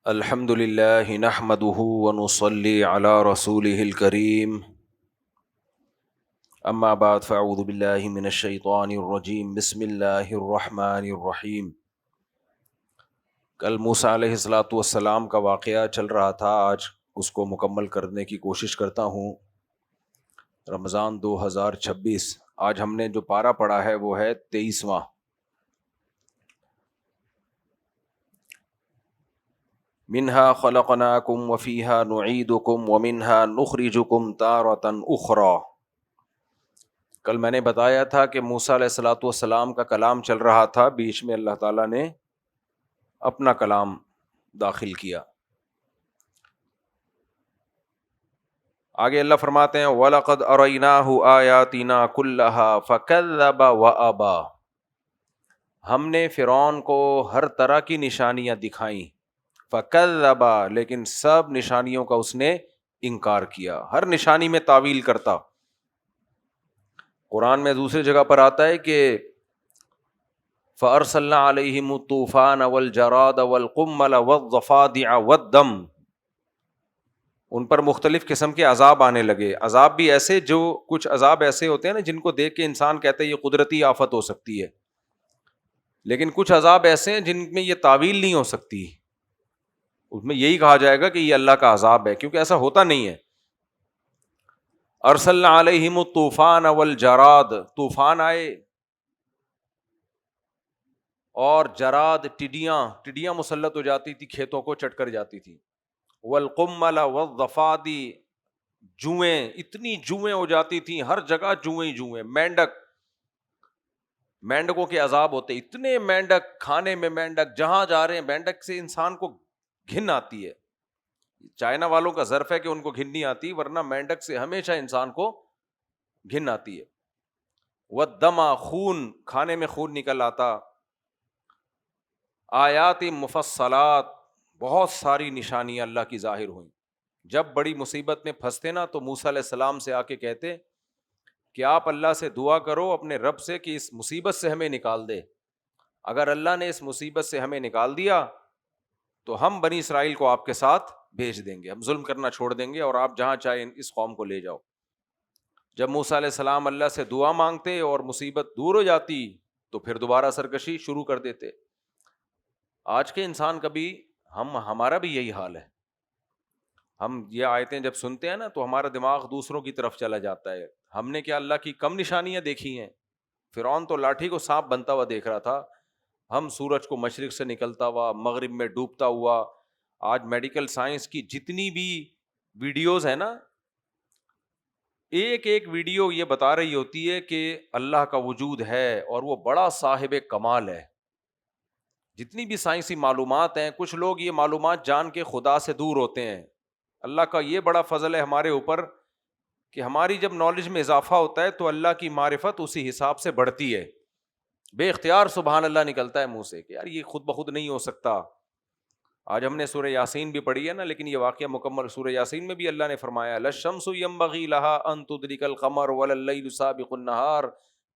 الحمد للہ نحمده ونصلي على رسوله الكريم اما بعد فاعوذ باللہ من الشیطان الرجیم بسم اللہ الرحمن الرحیم۔ کل موسیٰ علیہ الصلاۃ والسلام کا واقعہ چل رہا تھا، آج اس کو مکمل کرنے کی کوشش کرتا ہوں۔ رمضان 2026، آج ہم نے جو پارہ پڑھا ہے وہ ہے 23واں۔ منہا خلقناکم وفیہا نعیدکم ومنہا نخرجکم تارۃ اخری۔ کل میں نے بتایا تھا کہ موسیٰ علیہ الصلاۃ والسلام کا کلام چل رہا تھا، بیچ میں اللہ تعالیٰ نے اپنا کلام داخل کیا۔ آگے اللہ فرماتے ہیں وَلَقَدْ أَرَيْنَاهُ آيَاتِنَا كُلَّهَا فَكَذَّبَ وَأَبَى۔ ہم نے فرعون کو ہر طرح کی نشانیاں دکھائیں، فَكَذَّبَ، لیکن سب نشانیوں کا اس نے انکار کیا، ہر نشانی میں تعویل کرتا۔ قرآن میں دوسری جگہ پر آتا ہے کہ فَأَرْسَلْنَا عَلَيْهِمُ الطُّوفَانَ وَالْجَرَادَ وَالْقُمَّلَ وَالضَّفَادِعَ وَالدَّمَ، ان پر مختلف قسم کے عذاب آنے لگے۔ عذاب بھی ایسے، جو کچھ عذاب ایسے ہوتے ہیں نا جن کو دیکھ کے انسان کہتا ہے یہ قدرتی آفت ہو سکتی ہے، لیکن کچھ عذاب ایسے ہیں جن میں یہ تعویل نہیں ہو سکتی، اس میں یہی کہا جائے گا کہ یہ اللہ کا عذاب ہے، کیونکہ ایسا ہوتا نہیں ہے۔ ارسلنا علیہم الطوفان والجراد، طوفان آئے اور جراد، ٹڈیاں مسلط ہو جاتی تھی، کھیتوں کو چٹ کر جاتی تھی۔ والقمل والضفادع، جوئیں، اتنی جوئیں ہو جاتی تھیں، ہر جگہ جوئیں ہی جوئیں۔ مینڈکوں کے عذاب ہوتے، اتنے مینڈک، کھانے میں مینڈک، جہاں جا رہے ہیں مینڈک سے انسان کو گھن آتی ہے۔ چائنا والوں کا ظرف ہے کہ ان کو گھن نہیں آتی، ورنہ مینڈک سے ہمیشہ انسان کو گھن آتی ہے۔ والدم، خون، کھانے میں خون نکل آتا۔ آیات مفصلات، بہت ساری نشانیاں اللہ کی ظاہر ہوئیں۔ جب بڑی مصیبت میں پھنستے نا تو موسیٰ علیہ السلام سے آ کے کہتے کہ آپ اللہ سے دعا کرو اپنے رب سے کہ اس مصیبت سے ہمیں نکال دے۔ اگر اللہ نے اس مصیبت سے ہمیں نکال دیا تو ہم بنی اسرائیل کو آپ کے ساتھ بھیج دیں گے، ہم ظلم کرنا چھوڑ دیں گے اور آپ جہاں چاہیں اس قوم کو لے جاؤ۔ جب موسیٰ علیہ السلام اللہ سے دعا مانگتے اور مصیبت دور ہو جاتی تو پھر دوبارہ سرکشی شروع کر دیتے۔ آج کے انسان کا بھی، ہمارا بھی یہی حال ہے۔ ہم یہ آیتیں جب سنتے ہیں نا تو ہمارا دماغ دوسروں کی طرف چلا جاتا ہے۔ ہم نے کیا اللہ کی کم نشانیاں دیکھی ہیں؟ فرعون تو لاٹھی کو سانپ بنتا ہوا دیکھ رہا تھا، ہم سورج کو مشرق سے نکلتا ہوا مغرب میں ڈوبتا ہوا۔ آج میڈیکل سائنس کی جتنی بھی ویڈیوز ہیں نا، ایک ایک ویڈیو یہ بتا رہی ہوتی ہے کہ اللہ کا وجود ہے اور وہ بڑا صاحب کمال ہے۔ جتنی بھی سائنسی معلومات ہیں، کچھ لوگ یہ معلومات جان کے خدا سے دور ہوتے ہیں۔ اللہ کا یہ بڑا فضل ہے ہمارے اوپر کہ ہماری جب نالج میں اضافہ ہوتا ہے تو اللہ کی معرفت اسی حساب سے بڑھتی ہے۔ بے اختیار سبحان اللہ نکلتا ہے منہ سے کہ یار یہ خود بخود نہیں ہو سکتا۔ آج ہم نے سورہ یاسین بھی پڑھی ہے نا، لیکن یہ واقعہ مکمل سورہ یاسین میں بھی اللہ نے فرمایا لَلشَّمْسُ يَنبَغِي لَهَا أَن تُدْرِكَ الْقَمَرَ وَلَا اللَّيْلُ سَابِقُ النَّهَارِ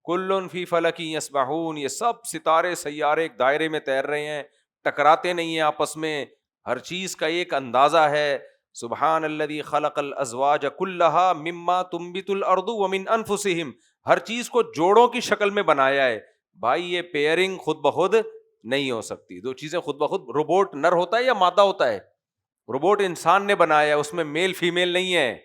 كُلٌّ فِي فَلَكٍ يَسْبَحُونَ۔ یہ سب ستارے سیارے ایک دائرے میں تیر رہے ہیں، ٹکراتے نہیں ہیں آپس میں، ہر چیز کا ایک اندازہ ہے۔ سبحان الذی خلق الازواج کلھا مما تنبت الارض ومن انفسہم، ہر چیز کو جوڑوں کی شکل میں بنایا ہے۔ بھائی یہ پیئرنگ خود بخود نہیں ہو سکتی، دو چیزیں خود بخود۔ روبوٹ نر ہوتا ہے یا مادہ ہوتا ہے؟ روبوٹ انسان نے بنایا ہے، اس میں میل فیمیل نہیں ہے،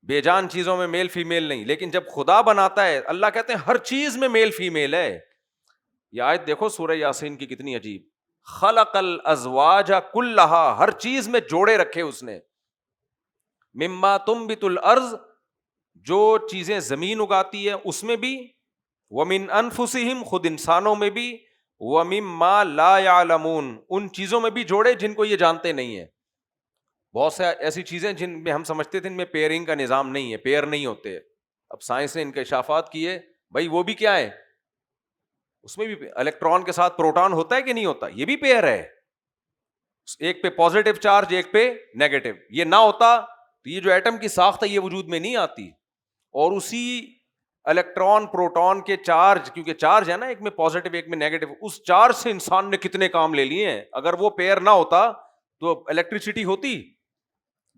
بے جان چیزوں میں میل فیمیل نہیں۔ لیکن جب خدا بناتا ہے، اللہ کہتے ہیں ہر چیز میں میل فیمیل ہے۔ یہ آیت دیکھو سورہ یاسین کی کتنی عجیب، خلق الازواج کلھا، ہر چیز میں جوڑے رکھے اس نے۔ مما تنبت الارض، جو چیزیں زمین اگاتی ہے اس میں بھی، ومن انفسہم، خود انسانوں میں بھی، ومما لا یعلمون، ان چیزوں میں بھی جوڑے جن کو یہ جانتے نہیں ہیں۔ بہت سے ایسی چیزیں جن میں ہم سمجھتے تھے ان میں پیئرنگ کا نظام نہیں ہے، پیئر نہیں ہوتے، اب سائنس نے انکشافات کیے، بھائی وہ بھی کیا ہے، اس میں بھی الیکٹران کے ساتھ پروٹون ہوتا ہے کہ نہیں ہوتا، یہ بھی پیئر ہے، ایک پہ پازیٹو چارج ایک پہ نیگیٹو۔ یہ نہ ہوتا تو یہ جو ایٹم کی ساخت ہے یہ وجود میں نہیں آتی۔ اور اسی الیکٹران پروٹون کے چارج، کیونکہ چارج ہے نا ایک میں پازیٹو ایک میں نیگیٹو، اس چارج سے انسان نے کتنے کام لے لیے ہیں. اگر وہ پیئر نہ ہوتا تو الیکٹریسٹی ہوتی.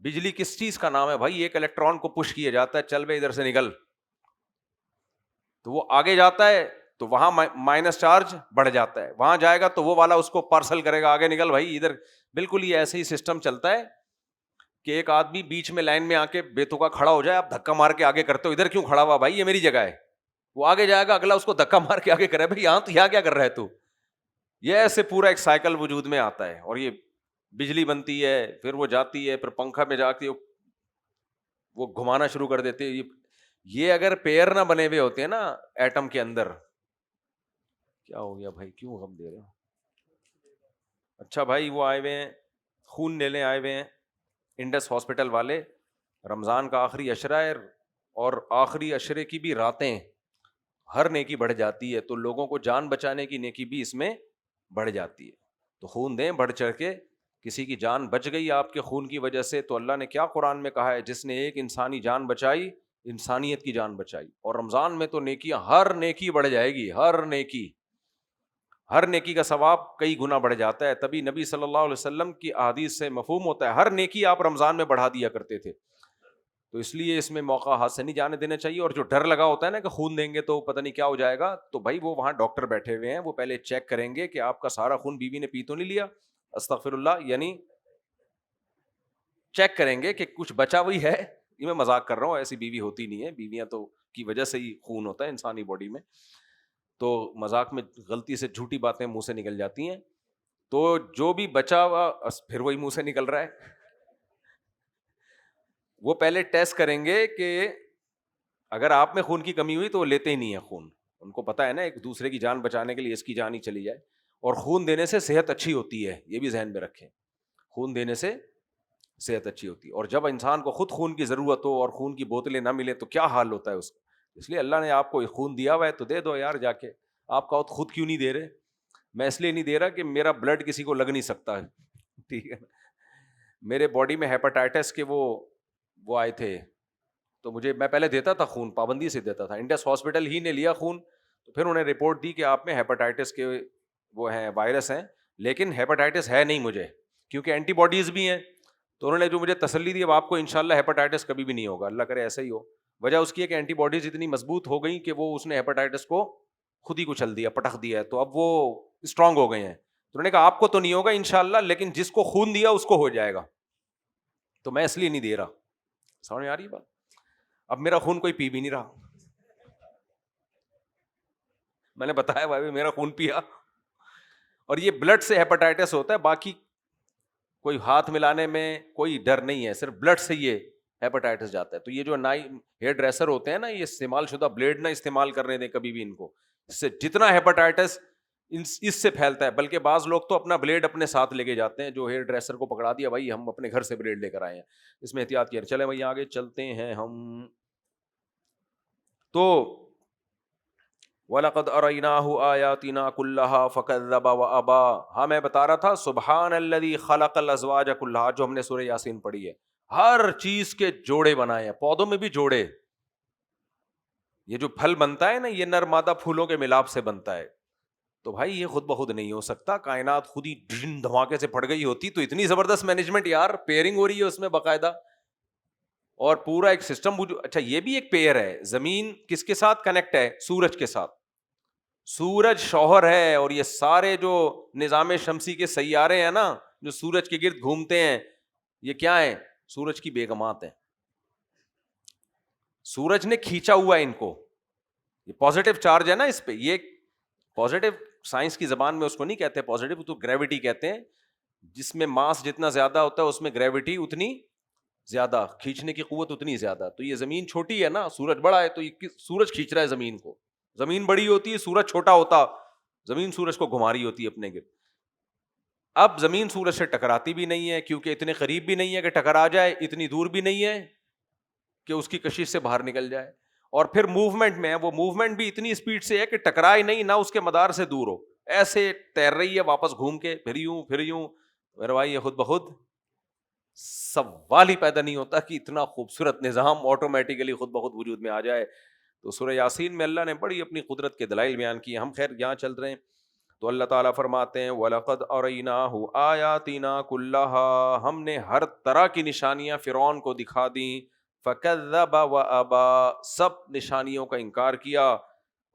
بجلی کس چیز کا نام ہے بھائی؟ ایک الیکٹران کو پش کیا جاتا ہے، چل بھائی ادھر سے نکل، تو وہ آگے جاتا ہے تو وہاں مائنس چارج بڑھ جاتا ہے، وہاں جائے گا تو وہ والا اس کو پارسل کرے گا، آگے نکل بھائی ادھر. بالکل یہ ایسے ہی سسٹم چلتا ہے کہ ایک آدمی بیچ میں لائن میں آ کے بے تکا کھڑا ہو جائے، آپ دھکا مار کے آگے کرتے ہو، ادھر کیوں کھڑا ہوا بھائی، یہ میری جگہ ہے. وہ آگے جائے گا، اگلا اس کو دھکا مار کے آگے کرے، بھائی یہاں تو یہاں کیا کر رہا ہے تو. یہ ایسے پورا ایک سائیکل وجود میں آتا ہے. اور یہ بجلی بنتی ہے، پھر وہ جاتی ہے، پھر پنکھا میں جا کے وہ گھمانا شروع کر دیتے. یہ اگر پیئر نہ بنے ہوئے ہوتے ہیں نا ایٹم کے اندر. کیا ہو گیا بھائی، کیوں غم دے رہے ہو؟ اچھا بھائی وہ آئے ہوئے ہیں، خون لینے آئے ہوئے ہیں انڈس ہاسپٹل والے. رمضان کا آخری عشرہ ہے اور آخری عشرے کی بھی راتیں، ہر نیکی بڑھ جاتی ہے، تو لوگوں کو جان بچانے کی نیکی بھی اس میں بڑھ جاتی ہے. تو خون دیں بڑھ چڑھ کے. کسی کی جان بچ گئی آپ کے خون کی وجہ سے تو اللہ نے کیا قرآن میں کہا ہے، جس نے ایک انسانی جان بچائی انسانیت کی جان بچائی. اور رمضان میں تو نیکیاں، ہر نیکی بڑھ جائے گی، ہر نیکی کا ثواب کئی گنا بڑھ جاتا ہے. تبھی نبی صلی اللہ علیہ وسلم کی احادیث سے مفہوم ہوتا ہے ہر نیکی آپ رمضان میں بڑھا دیا کرتے تھے. تو اس لیے اس میں موقع ہاتھ سے نہیں جانے دینا چاہیے. اور جو ڈر لگا ہوتا ہے نا کہ خون دیں گے تو پتہ نہیں کیا ہو جائے گا، تو بھائی وہ وہاں ڈاکٹر بیٹھے ہوئے ہیں، وہ پہلے چیک کریں گے کہ آپ کا سارا خون بیوی نے پی تو نہیں لیا. استغفر اللہ، یعنی چیک کریں گے کہ کچھ بچا ہوئی ہے. یہ میں مذاق کر رہا ہوں، ایسی بیوی ہوتی نہیں ہے، بیویاں تو کی وجہ سے ہی خون ہوتا ہے انسانی باڈی میں. تو مذاق میں غلطی سے جھوٹی باتیں منہ سے نکل جاتی ہیں. تو جو بھی بچا ہوا پھر وہی منہ سے نکل رہا ہے. وہ پہلے ٹیسٹ کریں گے کہ اگر آپ میں خون کی کمی ہوئی تو وہ لیتے ہی نہیں ہے خون. ان کو پتا ہے نا ایک دوسرے کی جان بچانے کے لیے اس کی جان ہی چلی جائے. اور خون دینے سے صحت اچھی ہوتی ہے، یہ بھی ذہن میں رکھیں. خون دینے سے صحت اچھی ہوتی ہے. اور جب انسان کو خود خون کی ضرورت ہو اور خون کی بوتلیں نہ ملے تو کیا حال ہوتا ہے اس کا. اس لیے اللہ نے آپ کو خون دیا ہوا ہے تو دے دو یار جا کے. آپ کا خود کیوں نہیں دے رہے؟ میں اس لیے نہیں دے رہا کہ میرا بلڈ کسی کو لگ نہیں سکتا ہے، ٹھیک ہے نا. میرے باڈی میں ہیپاٹائٹس کے وہ آئے تھے تو میں پہلے دیتا تھا خون، پابندی سے دیتا تھا. انڈس ہاسپٹل ہی نے لیا خون تو پھر انہیں رپورٹ دی کہ آپ میں ہیپاٹائٹس کے وہ ہیں، وائرس ہیں، لیکن ہیپاٹائٹس ہے نہیں مجھے کیونکہ اینٹی باڈیز بھی ہیں. تو انہوں نے جو مجھے تسلی دی، اب آپ کو انشاءاللہ ہیپاٹائٹس کبھی بھی نہیں ہوگا، اللہ کرے ایسا ہی ہو. وجہ اس کی ہے کہ اینٹی باڈیز اتنی مضبوط ہو گئی کہ وہ اس نے ہیپاٹائٹس کو خود ہی کچل دیا، پٹخ دیا ہے، تو اب وہ اسٹرانگ ہو گئے ہیں. تو انہوں نے کہا آپ کو تو نہیں ہوگا انشاءاللہ، لیکن جس کو خون دیا اس کو ہو جائے گا. تو میں اس لیے نہیں دے رہا. سمجھ میں آ رہی بات؟ اب میرا خون کوئی پی بھی نہیں رہا. میں نے بتایا بھائی میرا خون پیا. اور یہ بلڈ سے ہیپاٹائٹس ہوتا ہے، باقی کوئی ہاتھ ملانے میں کوئی ڈر نہیں ہے، صرف بلڈ سے یہ ہیپاٹائٹس جاتا ہے. تو یہ جو ہیئر ڈریسر ہوتے ہیں نا، یہ استعمال شدہ بلیڈ نہ استعمال کرنے دیں کبھی بھی ان کو. اس سے جتنا ہیپاٹائٹس اس سے پھیلتا ہے. بلکہ بعض لوگ تو اپنا بلیڈ اپنے ساتھ لے کے جاتے ہیں، جو ہیئر ڈریسر کو پکڑا دیا بھائی ہم اپنے گھر سے بلیڈ لے کر آئے ہیں. اس میں احتیاط کیا. چلے بھائی آگے چلتے ہیں ہم. تو وَلَقَدْ أَرَيْنَاهُ آيَاتِنَا كُلَّهَا فَكَذَّبَ وَأَبَى. ہاں میں بتا رہا تھا سبحان الذی خلق الازواج كلها، جو ہم نے سورہ یاسین پڑھی ہے. ہر چیز کے جوڑے بنائے ہیں، پودوں میں بھی جوڑے. یہ جو پھل بنتا ہے نا، یہ نر مادہ پھولوں کے ملاپ سے بنتا ہے. تو بھائی یہ خود بخود نہیں ہو سکتا. کائنات خود ہی دھماکے سے پھٹ گئی ہوتی تو اتنی زبردست مینجمنٹ یار، پیئرنگ ہو رہی ہے اس میں باقاعدہ، اور پورا ایک سسٹم. اچھا یہ بھی ایک پیئر ہے. زمین کس کے ساتھ کنیکٹ ہے؟ سورج کے ساتھ. سورج شوہر ہے، اور یہ سارے جو نظام شمسی کے سیارے ہیں نا جو سورج کے گرد گھومتے ہیں، یہ کیا ہے؟ سورج کی بیگمات ہیں. سورج نے کھینچا ہوا ہے ان کو. یہ پازیٹیو چارج ہے نا اس پہ. یہ پازیٹیو سائنس کی زبان میں اس کو نہیں کہتے پازیٹیو، تو گریوٹی کہتے ہیں. جس میں ماس جتنا زیادہ ہوتا ہے اس میں گریوٹی اتنی زیادہ، کھینچنے کی قوت اتنی زیادہ. تو یہ زمین چھوٹی ہے نا، سورج بڑا ہے، تو یہ سورج کھینچ رہا ہے زمین کو. زمین بڑی ہوتی ہے، سورج چھوٹا ہوتا، زمین سورج کو گھما رہی ہوتی ہے اپنے گرد. اب زمین سورج سے ٹکراتی بھی نہیں ہے کیونکہ اتنے قریب بھی نہیں ہے کہ ٹکرا جائے، اتنی دور بھی نہیں ہے کہ اس کی کشش سے باہر نکل جائے. اور پھر موومنٹ میں ہے، وہ موومنٹ بھی اتنی اسپیڈ سے ہے کہ ٹکرائے نہیں، نہ اس کے مدار سے دور ہو، ایسے تیر رہی ہے واپس گھوم کے، پھر یوں. میرے بھائی یہ خود بخود سوال ہی پیدا نہیں ہوتا کہ اتنا خوبصورت نظام آٹومیٹیکلی خود بخود وجود میں آ جائے. تو سورہ یاسین میں اللہ نے بڑی اپنی قدرت کے دلائل بیان کیے. ہم خیر یہاں چل رہے ہیں تو اللہ تعالیٰ فرماتے ہیں وَلَقَدْ أَرَيْنَاهُ آيَاتِنَا كُلَّهَا, ہم نے ہر طرح کی نشانیاں فرعون کو دکھا دیں. فَكَذَّبَ وَأَبَى, سب نشانیوں کا انکار کیا.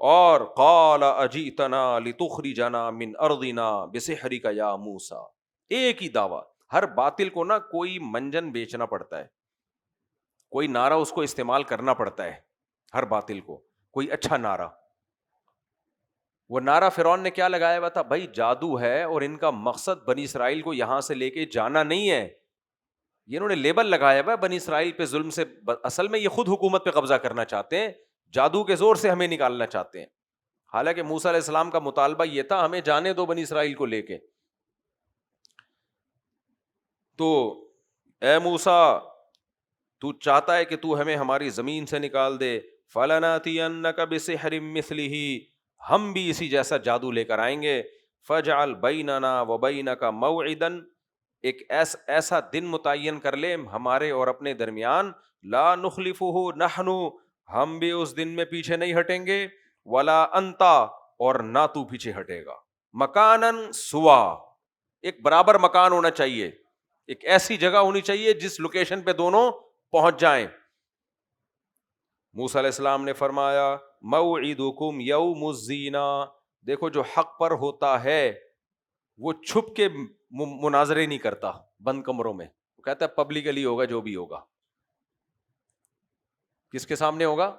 اور قَالَ أَجِئْتَنَا لِتُخْرِجَنَا مِنْ أَرْضِنَا بِسِحْرِكَ يَا مُوسَى, ایک ہی دعویٰ. ہر باطل کو نا کوئی منجن بیچنا پڑتا ہے, کوئی نعرہ اس کو استعمال کرنا پڑتا ہے, ہر باطل کو کوئی اچھا نعرہ. وہ نعرہ فرعون نے کیا لگایا ہوا تھا؟ بھائی جادو ہے اور ان کا مقصد بنی اسرائیل کو یہاں سے لے کے جانا نہیں ہے. یہ انہوں نے لیبل لگایا ہوا بنی اسرائیل پہ ظلم سے, اصل میں یہ خود حکومت پہ قبضہ کرنا چاہتے ہیں, جادو کے زور سے ہمیں نکالنا چاہتے ہیں. حالانکہ موسیٰ علیہ السلام کا مطالبہ یہ تھا ہمیں جانے دو بنی اسرائیل کو لے کے. تو اے موسیٰ, تو چاہتا ہے کہ تو ہمیں ہماری زمین سے نکال دے. فَلَنَأْتِيَنَّكَ بِسِحْرٍ مِثْلِهِ, ہم بھی اسی جیسا جادو لے کر آئیں گے. فَاجْعَلْ بَيْنَنَا وَبَيْنَكَ مَوْعِدًا, ایک ایسا دن متعین کر لے ہمارے اور اپنے درمیان. لَا نُخْلِفُهُ نَحْنُ, ہم بھی اس دن میں پیچھے نہیں ہٹیں گے. وَلَا أَنْتَ, اور نہ تو پیچھے ہٹے گا. مَكَانًا سُوًى, ایک برابر مکان ہونا چاہیے, ایک ایسی جگہ ہونی چاہیے جس لوکیشن پہ دونوں پہنچ جائیں. موسیٰ علیہ السلام نے فرمایا موعدکم یوم الزینہ, دیکھو جو حق پر ہوتا ہے وہ چھپ کے مناظرے نہیں کرتا بند کمروں میں, وہ کہتا ہے پبلکلی ہوگا جو بھی ہوگا. کس کے سامنے ہوگا؟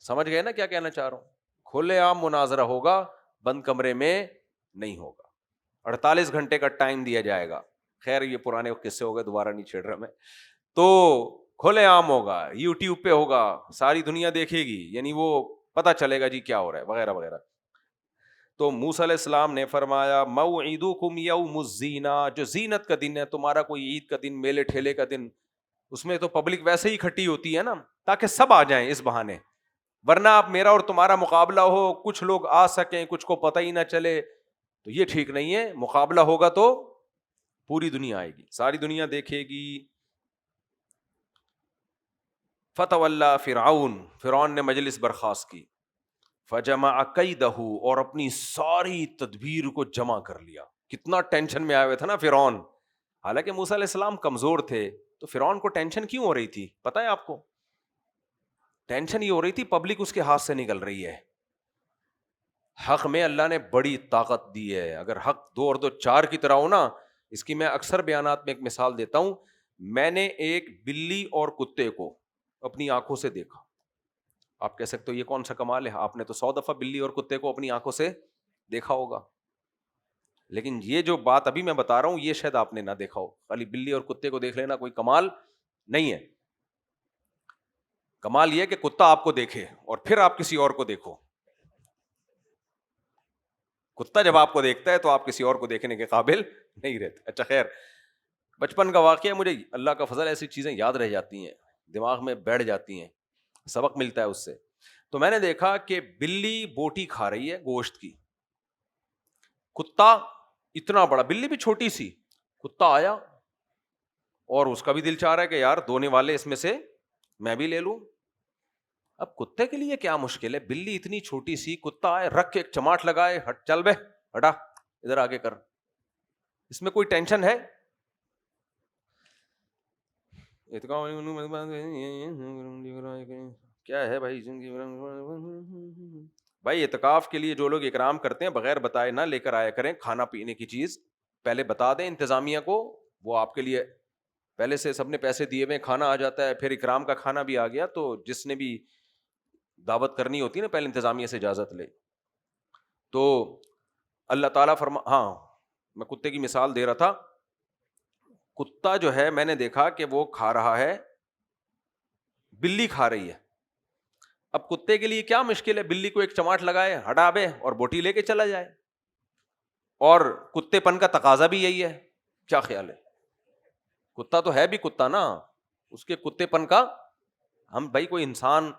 سمجھ گئے نا کیا کہنا چاہ رہا ہوں؟ کھلے عام مناظرہ ہوگا, بند کمرے میں نہیں ہوگا. 48 گھنٹے کا ٹائم دیا جائے گا. خیر یہ پرانے قصے ہو گئے, دوبارہ نہیں چھیڑ رہا میں. تو کھلے عام ہوگا, یوٹیوب پہ ہوگا, ساری دنیا دیکھے گی, یعنی وہ پتہ چلے گا جی کیا ہو رہا ہے وغیرہ وغیرہ. تو موسیٰ علیہ السلام نے فرمایا موعدکم یوم الزینہ, جو زینت کا دن ہے تمہارا, کوئی عید کا دن, میلے ٹھیلے کا دن, اس میں تو پبلک ویسے ہی اکٹھی ہوتی ہے نا, تاکہ سب آ جائیں اس بہانے. ورنہ آپ میرا اور تمہارا مقابلہ ہو, کچھ لوگ آ سکیں کچھ کو پتہ ہی نہ چلے, تو یہ ٹھیک نہیں ہے. مقابلہ ہوگا تو پوری دنیا آئے گی, ساری دنیا دیکھے گی. فتولی فرعون, فرعون نے مجلس برخاست کی. فجمع کیدہ, اور اپنی ساری تدبیر کو جمع کر لیا. کتنا ٹینشن میں آئے ہوئے تھا نا فرعون. حالانکہ موسیٰ علیہ السلام کمزور تھے, تو فرعون کو ٹینشن کیوں ہو رہی تھی پتہ ہے آپ کو؟ ٹینشن یہ ہو رہی تھی پبلک اس کے ہاتھ سے نکل رہی ہے. حق میں اللہ نے بڑی طاقت دی ہے. اگر حق 2 اور 2 4 کی طرح ہو نا, اس کی میں اکثر بیانات میں ایک مثال دیتا ہوں. میں نے ایک بلی اور کتے کو اپنی آنکھوں سے دیکھا. آپ کہہ سکتے ہو یہ کون سا کمال ہے, آپ نے تو 100 دفعہ بلی اور کتے کو اپنی آنکھوں سے دیکھا ہوگا, لیکن یہ جو بات ابھی میں بتا رہا ہوں یہ شاید آپ نے نہ دیکھا ہو. خالی بلی اور کتے کو دیکھ لینا کوئی کمال نہیں ہے. کمال یہ کہ کتا آپ کو دیکھے اور پھر آپ کسی اور کو دیکھو. کتا جب آپ کو دیکھتا ہے تو آپ کسی اور کو دیکھنے کے قابل نہیں رہتے. اچھا خیر, بچپن کا واقعہ, مجھے اللہ کا فضل ایسی چیزیں یاد رہ جاتی ہیں, دماغ میں بیٹھ جاتی ہیں, سبق ملتا ہے اس سے. تو میں نے دیکھا کہ بلی بوٹی کھا رہی ہے گوشت کی, کتا اتنا بڑا, بلی بھی چھوٹی سی, کتا آیا اور اس کا بھی دل چاہ رہا ہے کہ یار دھونے والے اس میں سے میں بھی لے لوں. اب کتے کے لیے کیا مشکل ہے, بلی اتنی چھوٹی سی, کتا آئے رکھ کے ایک چماٹ لگائے, ہٹ چل بے ہٹا ادھر آگے کر, اس میں کوئی ٹینشن ہے؟ کیا ہے بھائی بھائی اعتکاف کے لیے جو لوگ اکرام کرتے ہیں بغیر بتائے نہ لے کر آیا کریں کھانا پینے کی چیز, پہلے بتا دیں انتظامیہ کو, وہ آپ کے لیے پہلے سے سب نے پیسے دیے ہوئے, کھانا آ جاتا ہے, پھر اکرام کا کھانا بھی آ گیا, تو جس نے بھی دعوت کرنی ہوتی ہے نا پہلے انتظامیہ سے اجازت لے. تو اللہ تعالیٰ ہاں میں کتے کی مثال دے رہا تھا. کتا جو ہے میں نے دیکھا کہ وہ کھا رہا ہے, بلی کھا رہی ہے. اب کتے کے لیے کیا مشکل ہے, بلی کو ایک چماٹ لگائے, ہٹا بے اور بوٹی لے کے چلا جائے. اور کتے پن کا تقاضا بھی یہی ہے. کیا خیال ہے؟ کتا تو ہے بھی کتا نا, اس کے کتے پن کا ہم بھائی کوئی انسان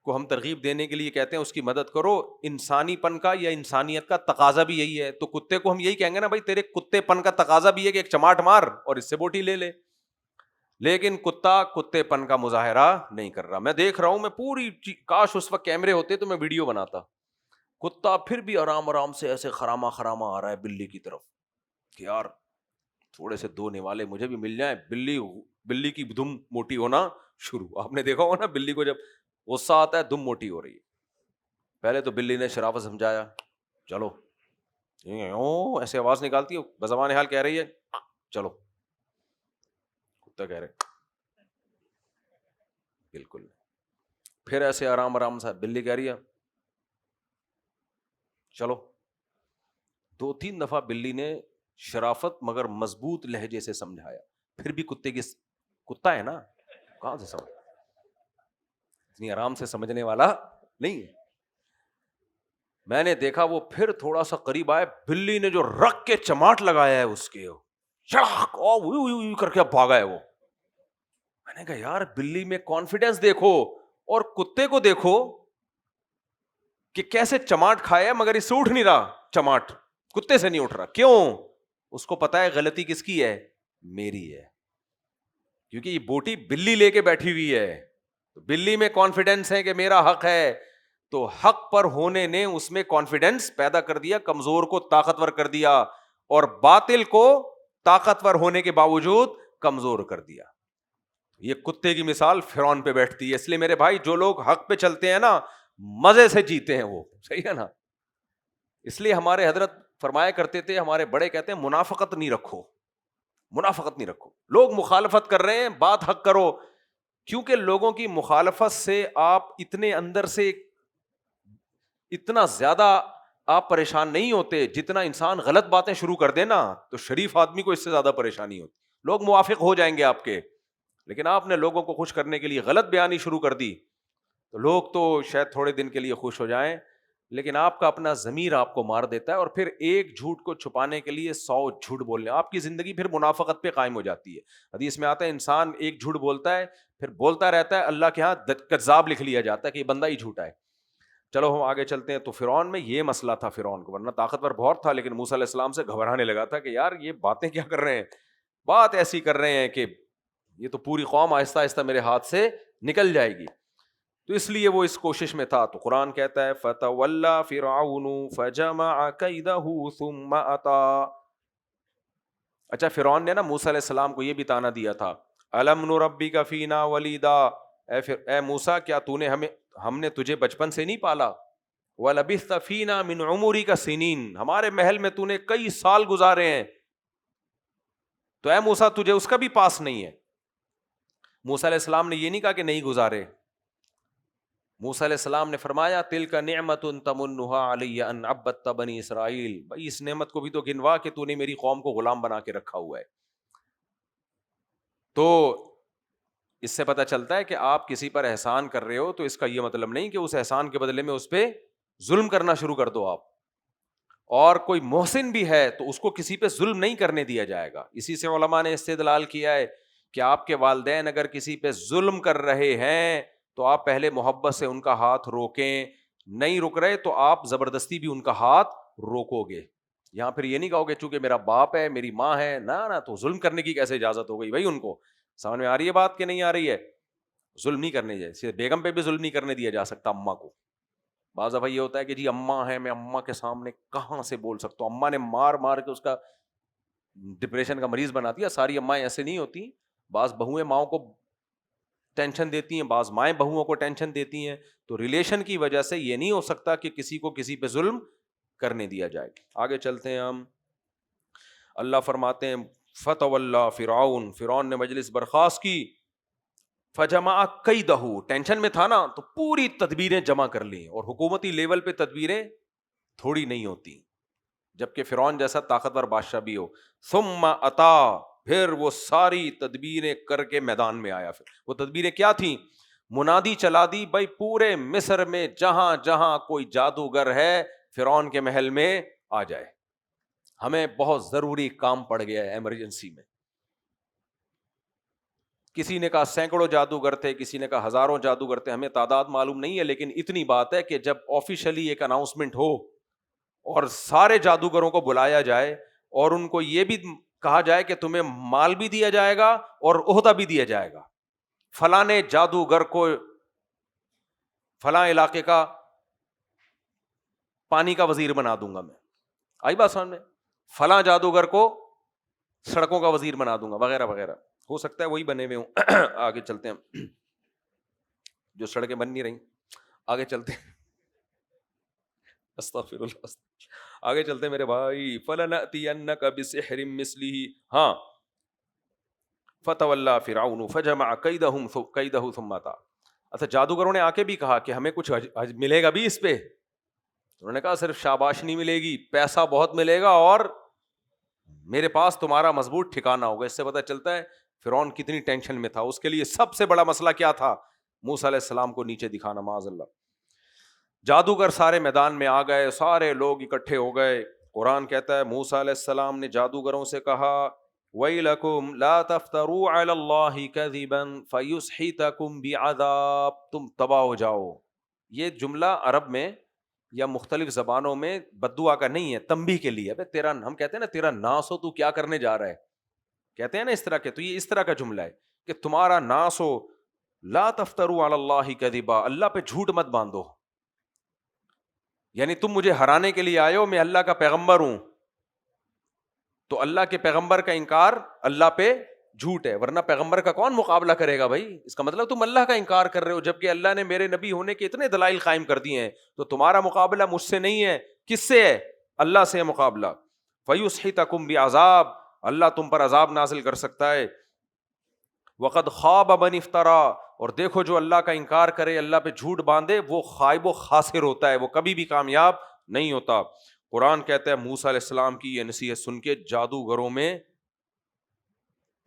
کو ہم ترغیب دینے کے لیے کہتے ہیں اس کی مدد کرو, انسانی پن کا یا انسانیت کا تقاضا بھی یہی ہے. تو کتے کو ہم یہی کہیں گے نا بھائی تیرے کتے پن کا تقاضا بھی ہے کہ ایک چماٹ مار اور اس سے بوٹی لے لے. لیکن کتا کتے پن کا مظاہرہ نہیں کر رہا. میں دیکھ رہا ہوں, میں پوری کاش اس وقت کیمرے ہوتے تو میں ویڈیو بناتا. کتا پھر بھی آرام آرام سے ایسے خراما خراما آ رہا ہے بلی کی طرف کہ یار تھوڑے سے دو نوالے مجھے بھی مل جائیں. بلی کی دم موٹی ہونا شروع. آپ نے دیکھا ہوگا نا بلی کو جب غصہ آتا ہے دم موٹی ہو رہی ہے. پہلے تو بلی نے شرافت سمجھایا, چلو ایسے آواز نکالتی ہے, بزبان حال کہہ رہی ہے چلو. کتا کہہ رہے بالکل. پھر ایسے آرام آرام سے بلی کہہ رہی ہے چلو. 2-3 دفعہ بلی نے شرافت مگر مضبوط لہجے سے سمجھایا, پھر بھی کتے کی کتا ہے نا کہاں سے سمجھ, اتنی آرام سے سمجھنے والا نہیں ہے. میں نے دیکھا وہ پھر تھوڑا سا قریب آئے, بلی نے جو رکھ کے چماٹ لگایا ہے اس کے کر کے بھاگا ہے وہ. میں نے کہا یار بلی میں کانفیڈینس دیکھو اور کتے کو دیکھو کہ کیسے چماٹ کھایا مگر اس سے اٹھ نہیں رہا. چماٹ کتے سے نہیں اٹھ رہا. کیوں؟ اس کو پتا ہے غلطی کس کی ہے, میری ہے, کیونکہ یہ بوٹی بلی لے کے بیٹھی ہوئی ہے. بلی میں کانفیڈینس ہے کہ میرا حق ہے, تو حق پر ہونے نے اس میں کانفیڈینس پیدا کر دیا, کمزور کو طاقتور کر دیا اور باطل کو طاقتور ہونے کے باوجود کمزور کر دیا. یہ کتے کی مثال فرعون پہ بیٹھتی ہے. اس لیے میرے بھائی جو لوگ حق پہ چلتے ہیں نا مزے سے جیتے ہیں, وہ صحیح ہے نا. اس لیے ہمارے حضرت فرمایا کرتے تھے, ہمارے بڑے کہتے ہیں منافقت نہیں رکھو, منافقت نہیں رکھو. لوگ مخالفت کر رہے ہیں, بات حق کرو, کیونکہ لوگوں کی مخالفت سے آپ اتنے اندر سے اتنا زیادہ آپ پریشان نہیں ہوتے جتنا انسان غلط باتیں شروع کر دے نا تو شریف آدمی کو اس سے زیادہ پریشانی ہوتی. لوگ موافق ہو جائیں گے آپ کے, لیکن آپ نے لوگوں کو خوش کرنے کے لیے غلط بیانی شروع کر دی تو لوگ تو شاید تھوڑے دن کے لیے خوش ہو جائیں, لیکن آپ کا اپنا ضمیر آپ کو مار دیتا ہے. اور پھر ایک جھوٹ کو چھپانے کے لیے 100 جھوٹ بولنے, آپ کی زندگی پھر منافقت پہ قائم ہو جاتی ہے. حدیث میں آتا ہے انسان ایک جھوٹ بولتا ہے پھر بولتا رہتا ہے, اللہ کے ہاں کذاب لکھ لیا جاتا ہے کہ یہ بندہ ہی جھوٹا ہے. چلو ہم آگے چلتے ہیں. تو فرعون میں یہ مسئلہ تھا, فرعون کو ورنہ طاقتور بہت تھا, لیکن موسیٰ علیہ السلام سے گھبرانے لگا تھا کہ یار یہ باتیں کیا کر رہے ہیں, بات ایسی کر رہے ہیں کہ یہ تو پوری قوم آہستہ آہستہ میرے ہاتھ سے نکل جائے گی. تو اس لیے وہ اس کوشش میں تھا. تو قرآن کہتا ہے فَتَوَلَّى فِرْعَوْنُ فَجَمَعَ كَيْدَهُ ثُمَّ أَتَىٰ. اچھا فرعون نے نا موسیٰ علیہ السلام کو یہ بھی طعنہ دیا تھا, أَلَمْ نُرَبِّكَ فِينَا وَلِيدًا, اے موسیٰ کیا تو نے ہم نے تجھے بچپن سے نہیں پالا, وَلَبِثْتَ فِينَا مِنْ عُمُرِكَ سِنِينَ, ہمارے محل میں تو نے کئی سال گزارے ہیں. تو اے موسیٰ تجھے اس کا بھی پاس نہیں ہے. موسیٰ علیہ السلام نے یہ نہیں کہا کہ نہیں گزارے. موسیٰ علیہ السلام نے فرمایا تلک نعمت تمنها علی ان عبدت بنی اسرائیل, بھائی اس نعمت کو بھی تو گنوا کہ تو نے میری قوم کو غلام بنا کے رکھا ہوا ہے. تو اس سے پتہ چلتا ہے کہ آپ کسی پر احسان کر رہے ہو تو اس کا یہ مطلب نہیں کہ اس احسان کے بدلے میں اس پہ ظلم کرنا شروع کر دو آپ. اور کوئی محسن بھی ہے تو اس کو کسی پہ ظلم نہیں کرنے دیا جائے گا. اسی سے علماء نے استدلال کیا ہے کہ آپ کے والدین اگر کسی پہ ظلم کر رہے ہیں تو آپ پہلے محبت سے ان کا ہاتھ روکیں, نہیں رک رہے تو آپ زبردستی بھی ان کا ہاتھ روکو گے. یہاں پھر یہ نہیں کہو گے چونکہ میرا باپ ہے میری ماں ہے, نہ تو ظلم کرنے کی کیسے اجازت ہو گئی بھائی. ان کو سمجھ میں آ رہی ہے بات کہ نہیں آ رہی ہے؟ ظلم نہیں کرنے جیسے بیگم پہ بھی ظلم نہیں کرنے دیا جا سکتا, اماں کو. بعض دفعہ یہ ہوتا ہے کہ جی اماں ہے, میں اماں کے سامنے کہاں سے بول سکتا ہوں, اماں نے مار مار کے اس کا ڈپریشن کا مریض بنا دیا. ساری امائیں ایسے نہیں ہوتی, بعض بہویں ماؤں کو ٹینشن دیتی ہیں, بعض مائیں بہوؤں کو ٹینشن دیتی ہیں. تو ریلیشن کی وجہ سے یہ نہیں ہو سکتا کہ کسی کو کسی پہ ظلم کرنے دیا جائے. آگے چلتے ہیں ہم. اللہ فرماتے ہیں فتولی فرعون, فرعون نے مجلس برخاست کی, فجمع کیدہ, ٹینشن میں تھا نا تو پوری تدبیریں جمع کر لیں. اور حکومتی لیول پہ تدبیریں تھوڑی نہیں ہوتی, جبکہ فرعون جیسا طاقتور بادشاہ بھی ہو. ثم اتا, پھر وہ ساری تدبیریں کر کے میدان میں آیا. پھر وہ تدبیریں کیا تھیں؟ منادی چلا دی بھائی پورے مصر میں جہاں جہاں کوئی جادوگر ہے فرعون کے محل میں آ جائے, ہمیں بہت ضروری کام پڑ گیا ہے ایمرجنسی میں. کسی نے کہا سینکڑوں جادوگر تھے, کسی نے کہا ہزاروں جادوگر تھے, ہمیں تعداد معلوم نہیں ہے, لیکن اتنی بات ہے کہ جب آفیشلی ایک اناؤنسمنٹ ہو اور سارے جادوگروں کو بلایا جائے اور ان کو یہ بھی کہا جائے کہ تمہیں مال بھی دیا جائے گا اور عہدہ بھی دیا جائے گا، فلاں جادوگر کو فلاں علاقے کا پانی کا وزیر بنا دوں گا میں، آئی بات سمجھ میں، فلاں جادوگر کو سڑکوں کا وزیر بنا دوں گا وغیرہ وغیرہ، ہو سکتا ہے وہی بنے ہوئے ہوں۔ آگے چلتے ہیں، جو سڑکیں بن نہیں رہی، آگے چلتے ہیں، استغفر اللہ، آگے چلتے ہیں میرے بھائی، فَلَنَأْتِيَنَّكَ بِسِحْرٍ مِثْلِهِ، ہاں، فَتَوَلَّى فِرْعَوْنُ فَجَمَعَ كَيْدَهُ ثُمَّ أَتَىٰ، اچھا جادوگروں نے آ کے بھی کہا کہ ہمیں کچھ ملے گا بھی اس پہ، انہوں نے کہا صرف شاباش نہیں ملے گی، پیسہ بہت ملے گا اور میرے پاس تمہارا مضبوط ٹھکانہ ہوگا۔ اس سے پتہ چلتا ہے فرعون کتنی ٹینشن میں تھا، اس کے لیے سب سے بڑا مسئلہ کیا تھا؟ موسیٰ علیہ السلام کو نیچے دکھانا، معاذ اللہ۔ جادوگر سارے میدان میں آ گئے، سارے لوگ اکٹھے ہو گئے۔ قرآن کہتا ہے موسیٰ علیہ السلام نے جادوگروں سے کہا وَيْلَكُمْ لَا تَفْتَرُوا عَلَى اللَّهِ كَذِبًا فَيُسْحِتَكُمْ بِعَذَابٍ، تم تباہ ہو جاؤ۔ یہ جملہ عرب میں یا مختلف زبانوں میں بد دعا کا نہیں ہے، تنبیہ کے لیے، تیرا، ہم کہتے ہیں نا تیرا ناس ہو، تو کیا کرنے جا رہا ہے، کہتے ہیں نا اس طرح کے، تو یہ اس طرح کا جملہ ہے کہ تمہارا ناس ہو، لا تفتروا علی اللہ کذبا، اللہ پہ جھوٹ مت باندھو، یعنی تم مجھے ہرانے کے لیے آئے ہو، میں اللہ کا پیغمبر ہوں، تو اللہ کے پیغمبر کا انکار اللہ پہ جھوٹ ہے، ورنہ پیغمبر کا کون مقابلہ کرے گا بھائی؟ اس کا مطلب تم اللہ کا انکار کر رہے ہو، جبکہ اللہ نے میرے نبی ہونے کے اتنے دلائل قائم کر دیے ہیں، تو تمہارا مقابلہ مجھ سے نہیں ہے، کس سے ہے؟ اللہ سے ہے مقابلہ۔ فَيُسْحِتَكُمْ بِعَذَابٍ، اللہ تم پر عذاب نازل کر سکتا ہے۔ وَقَدْ خَابَ مَنِ افْتَرَىٰ، اور دیکھو جو اللہ کا انکار کرے، اللہ پہ جھوٹ باندھے، وہ خائب و خاسر ہوتا ہے، وہ کبھی بھی کامیاب نہیں ہوتا۔ قرآن کہتا ہے موسیٰ علیہ السلام کی یہ نصیحت سن کے جادوگروں میں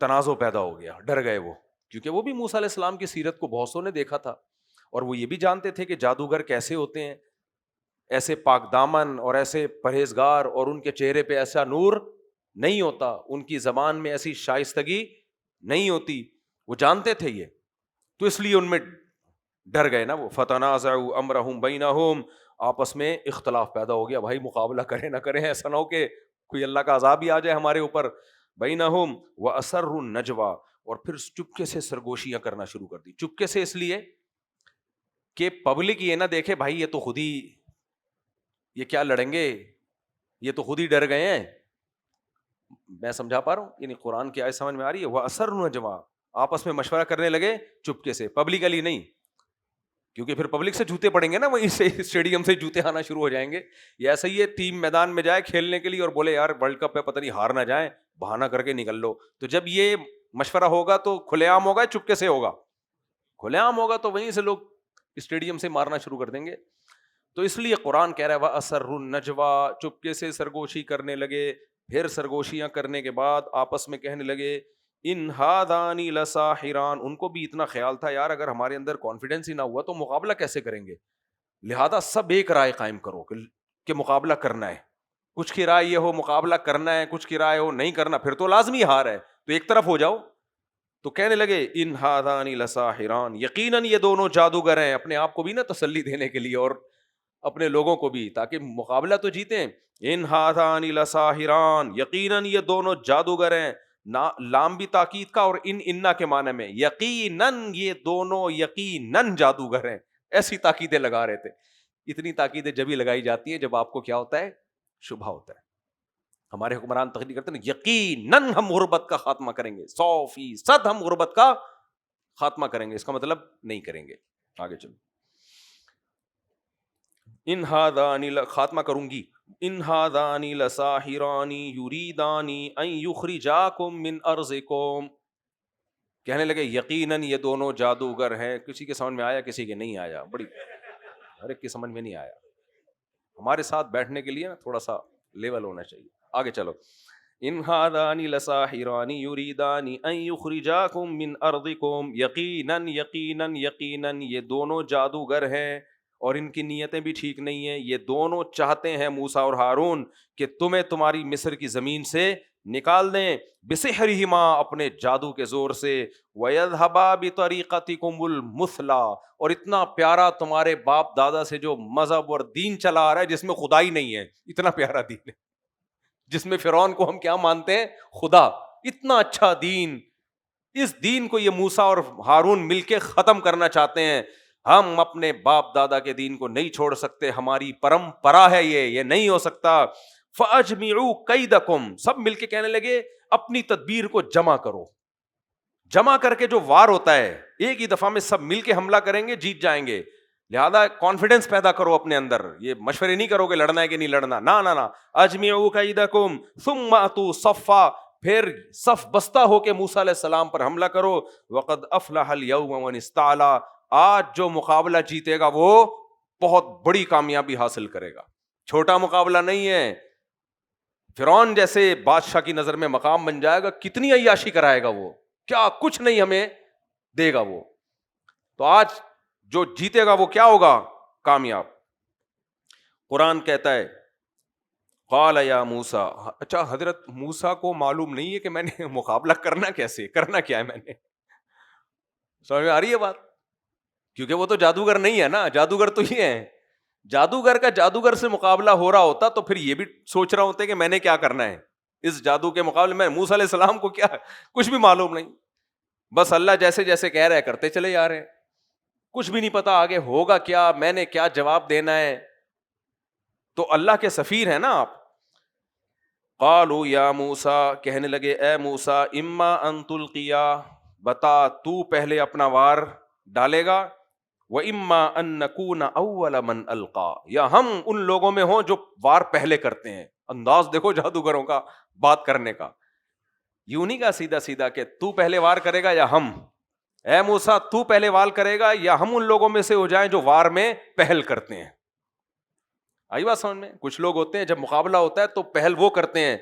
تنازع پیدا ہو گیا، ڈر گئے وہ، کیونکہ وہ بھی موسیٰ علیہ السلام کی سیرت کو بہت سو نے دیکھا تھا، اور وہ یہ بھی جانتے تھے کہ جادوگر کیسے ہوتے ہیں، ایسے پاک دامن اور ایسے پرہیزگار، اور ان کے چہرے پہ ایسا نور نہیں ہوتا، ان کی زبان میں ایسی شائستگی نہیں ہوتی، وہ جانتے تھے یہ، تو اس لیے ان میں ڈر گئے نا وہ۔ فتنازعوا امرهم بینہم، آپس میں اختلاف پیدا ہو گیا، بھائی مقابلہ کریں نہ کریں، ایسا نہ ہو کہ کوئی اللہ کا عذاب ہی آ جائے ہمارے اوپر۔ بینہم واسروا النجوى، اور پھر چپکے سے سرگوشیاں کرنا شروع کر دی، چپکے سے اس لیے کہ پبلک یہ نہ دیکھے بھائی یہ تو خود ہی، یہ کیا لڑیں گے، یہ تو خود ہی ڈر گئے ہیں۔ میں سمجھا پا رہا ہوں، یعنی قرآن کی آیت سمجھ میں آ رہی ہے؟ واسروا النجوى، آپس میں مشورہ کرنے لگے چپکے سے، پبلکلی نہیں، کیونکہ پھر پبلک سے جوتے پڑیں گے نا، وہیں سے اسٹیڈیم سے جوتے آنا شروع ہو جائیں گے۔ یہ ایسا ہی ہے، ٹیم میدان میں جائے کھیلنے کے لیے اور بولے یار ورلڈ کپ ہے، پتہ نہیں ہار نہ جائیں، بہانہ کر کے نکل لو، تو جب یہ مشورہ ہوگا تو کھلے عام ہوگا، چپکے سے ہوگا؟ کھلے عام ہوگا تو وہیں سے لوگ اسٹیڈیم سے مارنا شروع کر دیں گے۔ تو اس لیے قرآن کہہ رہا ہے وَأَسَرُّوا النَّجْوَىٰ، چپکے سے سرگوشی کرنے لگے، پھر سرگوشیاں کرنے کے بعد آپس میں کہنے لگے ان ہادانی لساحران، ان کو بھی اتنا خیال تھا یار اگر ہمارے اندر کانفیڈنس ہی نہ ہوا تو مقابلہ کیسے کریں گے، لہذا سب ایک رائے قائم کرو کہ مقابلہ کرنا ہے، کچھ کی رائے یہ ہو مقابلہ کرنا ہے، کچھ کی رائے ہو نہیں کرنا، پھر تو لازمی ہار ہے، تو ایک طرف ہو جاؤ۔ تو کہنے لگے ان ہادانی لساحران، یقیناً یہ دونوں جادوگر ہیں، اپنے آپ کو بھی نا تسلی دینے کے لیے اور اپنے لوگوں کو بھی، تاکہ مقابلہ تو جیتیں۔ ان ہادانی لساحران، یقیناً یہ دونوں جادوگر ہیں، لام بھی تاکید کا اور انا کے معنی میں، یقیناً یہ دونوں یقیناً جادوگر ہیں، ایسی تاکیدیں لگا رہے تھے۔ اتنی تاکیدیں جبھی لگائی جاتی ہیں جب آپ کو کیا ہوتا ہے؟ شبہ ہوتا ہے۔ ہمارے حکمران تقریر کرتے ہیں یقیناً ہم غربت کا خاتمہ کریں گے، 100% ہم غربت کا خاتمہ کریں گے، اس کا مطلب نہیں کریں گے۔ آگے چلو، ان ہادانی، خاتمہ کروں گی، ان ہادانی لساحرانی یریدانی ان یخرجاکم من ارضکم، کہنے لگے یقیناً یہ دونوں جادوگر ہیں۔ کسی کے سمجھ میں آیا، کسی کے نہیں آیا، بڑی ہر ایک کی سمجھ میں نہیں آیا۔ ہمارے ساتھ بیٹھنے کے لیے نا تھوڑا سا لیول ہونا چاہیے۔ آگے چلو، ان ہادانی لساحرانی یریدانی ان یخرجاکم من ارضکم، یقیناً یقیناً یقیناً یہ دونوں جادوگر ہیں اور ان کی نیتیں بھی ٹھیک نہیں ہیں، یہ دونوں چاہتے ہیں موسیٰ اور ہارون کہ تمہیں تمہاری مصر کی زمین سے نکال دیں، بسحرہما، اپنے جادو کے زور سے، وَيَذْهَبَا بِطَرِيقَتِكُمُ الْمُثْلَىٰ، اور اتنا پیارا تمہارے باپ دادا سے جو مذہب اور دین چلا آ رہا ہے جس میں خدائی نہیں ہے، اتنا پیارا دین ہے، جس میں فرعون کو ہم کیا مانتے ہیں؟ خدا. اتنا اچھا دین، اس دین کو یہ موسیٰ اور ہارون مل کے ختم کرنا چاہتے ہیں. ہم اپنے باپ دادا کے دین کو نہیں چھوڑ سکتے، ہماری پرمپرا ہے یہ نہیں ہو سکتا. فَأَجْمِعُوا كَيْدَكُمْ، سب مل کے کہنے لگے اپنی تدبیر کو جمع کرو. جمع کر کے جو وار ہوتا ہے ایک ہی دفعہ میں سب مل کے حملہ کریں گے، جیت جائیں گے. لہذا کانفیڈنس پیدا کرو اپنے اندر، یہ مشورے نہیں کرو کہ لڑنا ہے کہ نہیں لڑنا، نہ. اجمعوا کیدکم ثم اتوا صفا، پھر صف بستہ ہو کے موسیٰ علیہ السلام پر حملہ کرو. وقد افلح اليوم من استعلا، آج جو مقابلہ جیتے گا وہ بہت بڑی کامیابی حاصل کرے گا، چھوٹا مقابلہ نہیں ہے. فرعون جیسے بادشاہ کی نظر میں مقام بن جائے گا، کتنی عیاشی کرائے گا وہ، کیا کچھ نہیں ہمیں دے گا وہ. تو آج جو جیتے گا وہ کیا ہوگا؟ کامیاب. قرآن کہتا ہے قال یا موسیٰ، اچھا حضرت موسیٰ کو معلوم نہیں ہے کہ میں نے مقابلہ کرنا کیسے، کرنا کیا ہے میں نے؟ سمجھ میں آ رہی ہے بات؟ کیونکہ وہ تو جادوگر نہیں ہے نا، جادوگر تو یہ ہے. جادوگر کا جادوگر سے مقابلہ ہو رہا ہوتا تو پھر یہ بھی سوچ رہا ہوتے کہ میں نے کیا کرنا ہے اس جادو کے مقابلے میں. موسیٰ علیہ السلام کو کیا کچھ بھی معلوم نہیں، بس اللہ جیسے جیسے کہہ رہے کرتے چلے جا رہے ہیں، کچھ بھی نہیں پتا آگے ہوگا کیا، میں نے کیا جواب دینا ہے. تو اللہ کے سفیر ہیں نا آپ. قالوا یا موسیٰ، کہنے لگے اے موسیٰ، اما ان تلقیا، بتا تو پہلے اپنا وار ڈالے گا، واما ان نکون اول من القا، یا ہم ان لوگوں میں ہوں جو وار پہلے کرتے ہیں. انداز دیکھو جادوگروں کا بات کرنے کا، یوں نہیں کہا سیدھا سیدھا کہ تو پہلے وار کرے گا یا ہم. اے موسیٰ تو پہلے وار کرے گا یا ہم ان لوگوں میں سے ہو جائیں جو وار میں پہل کرتے ہیں. آئی بات سمجھ میں؟ کچھ لوگ ہوتے ہیں جب مقابلہ ہوتا ہے تو پہل وہ کرتے ہیں،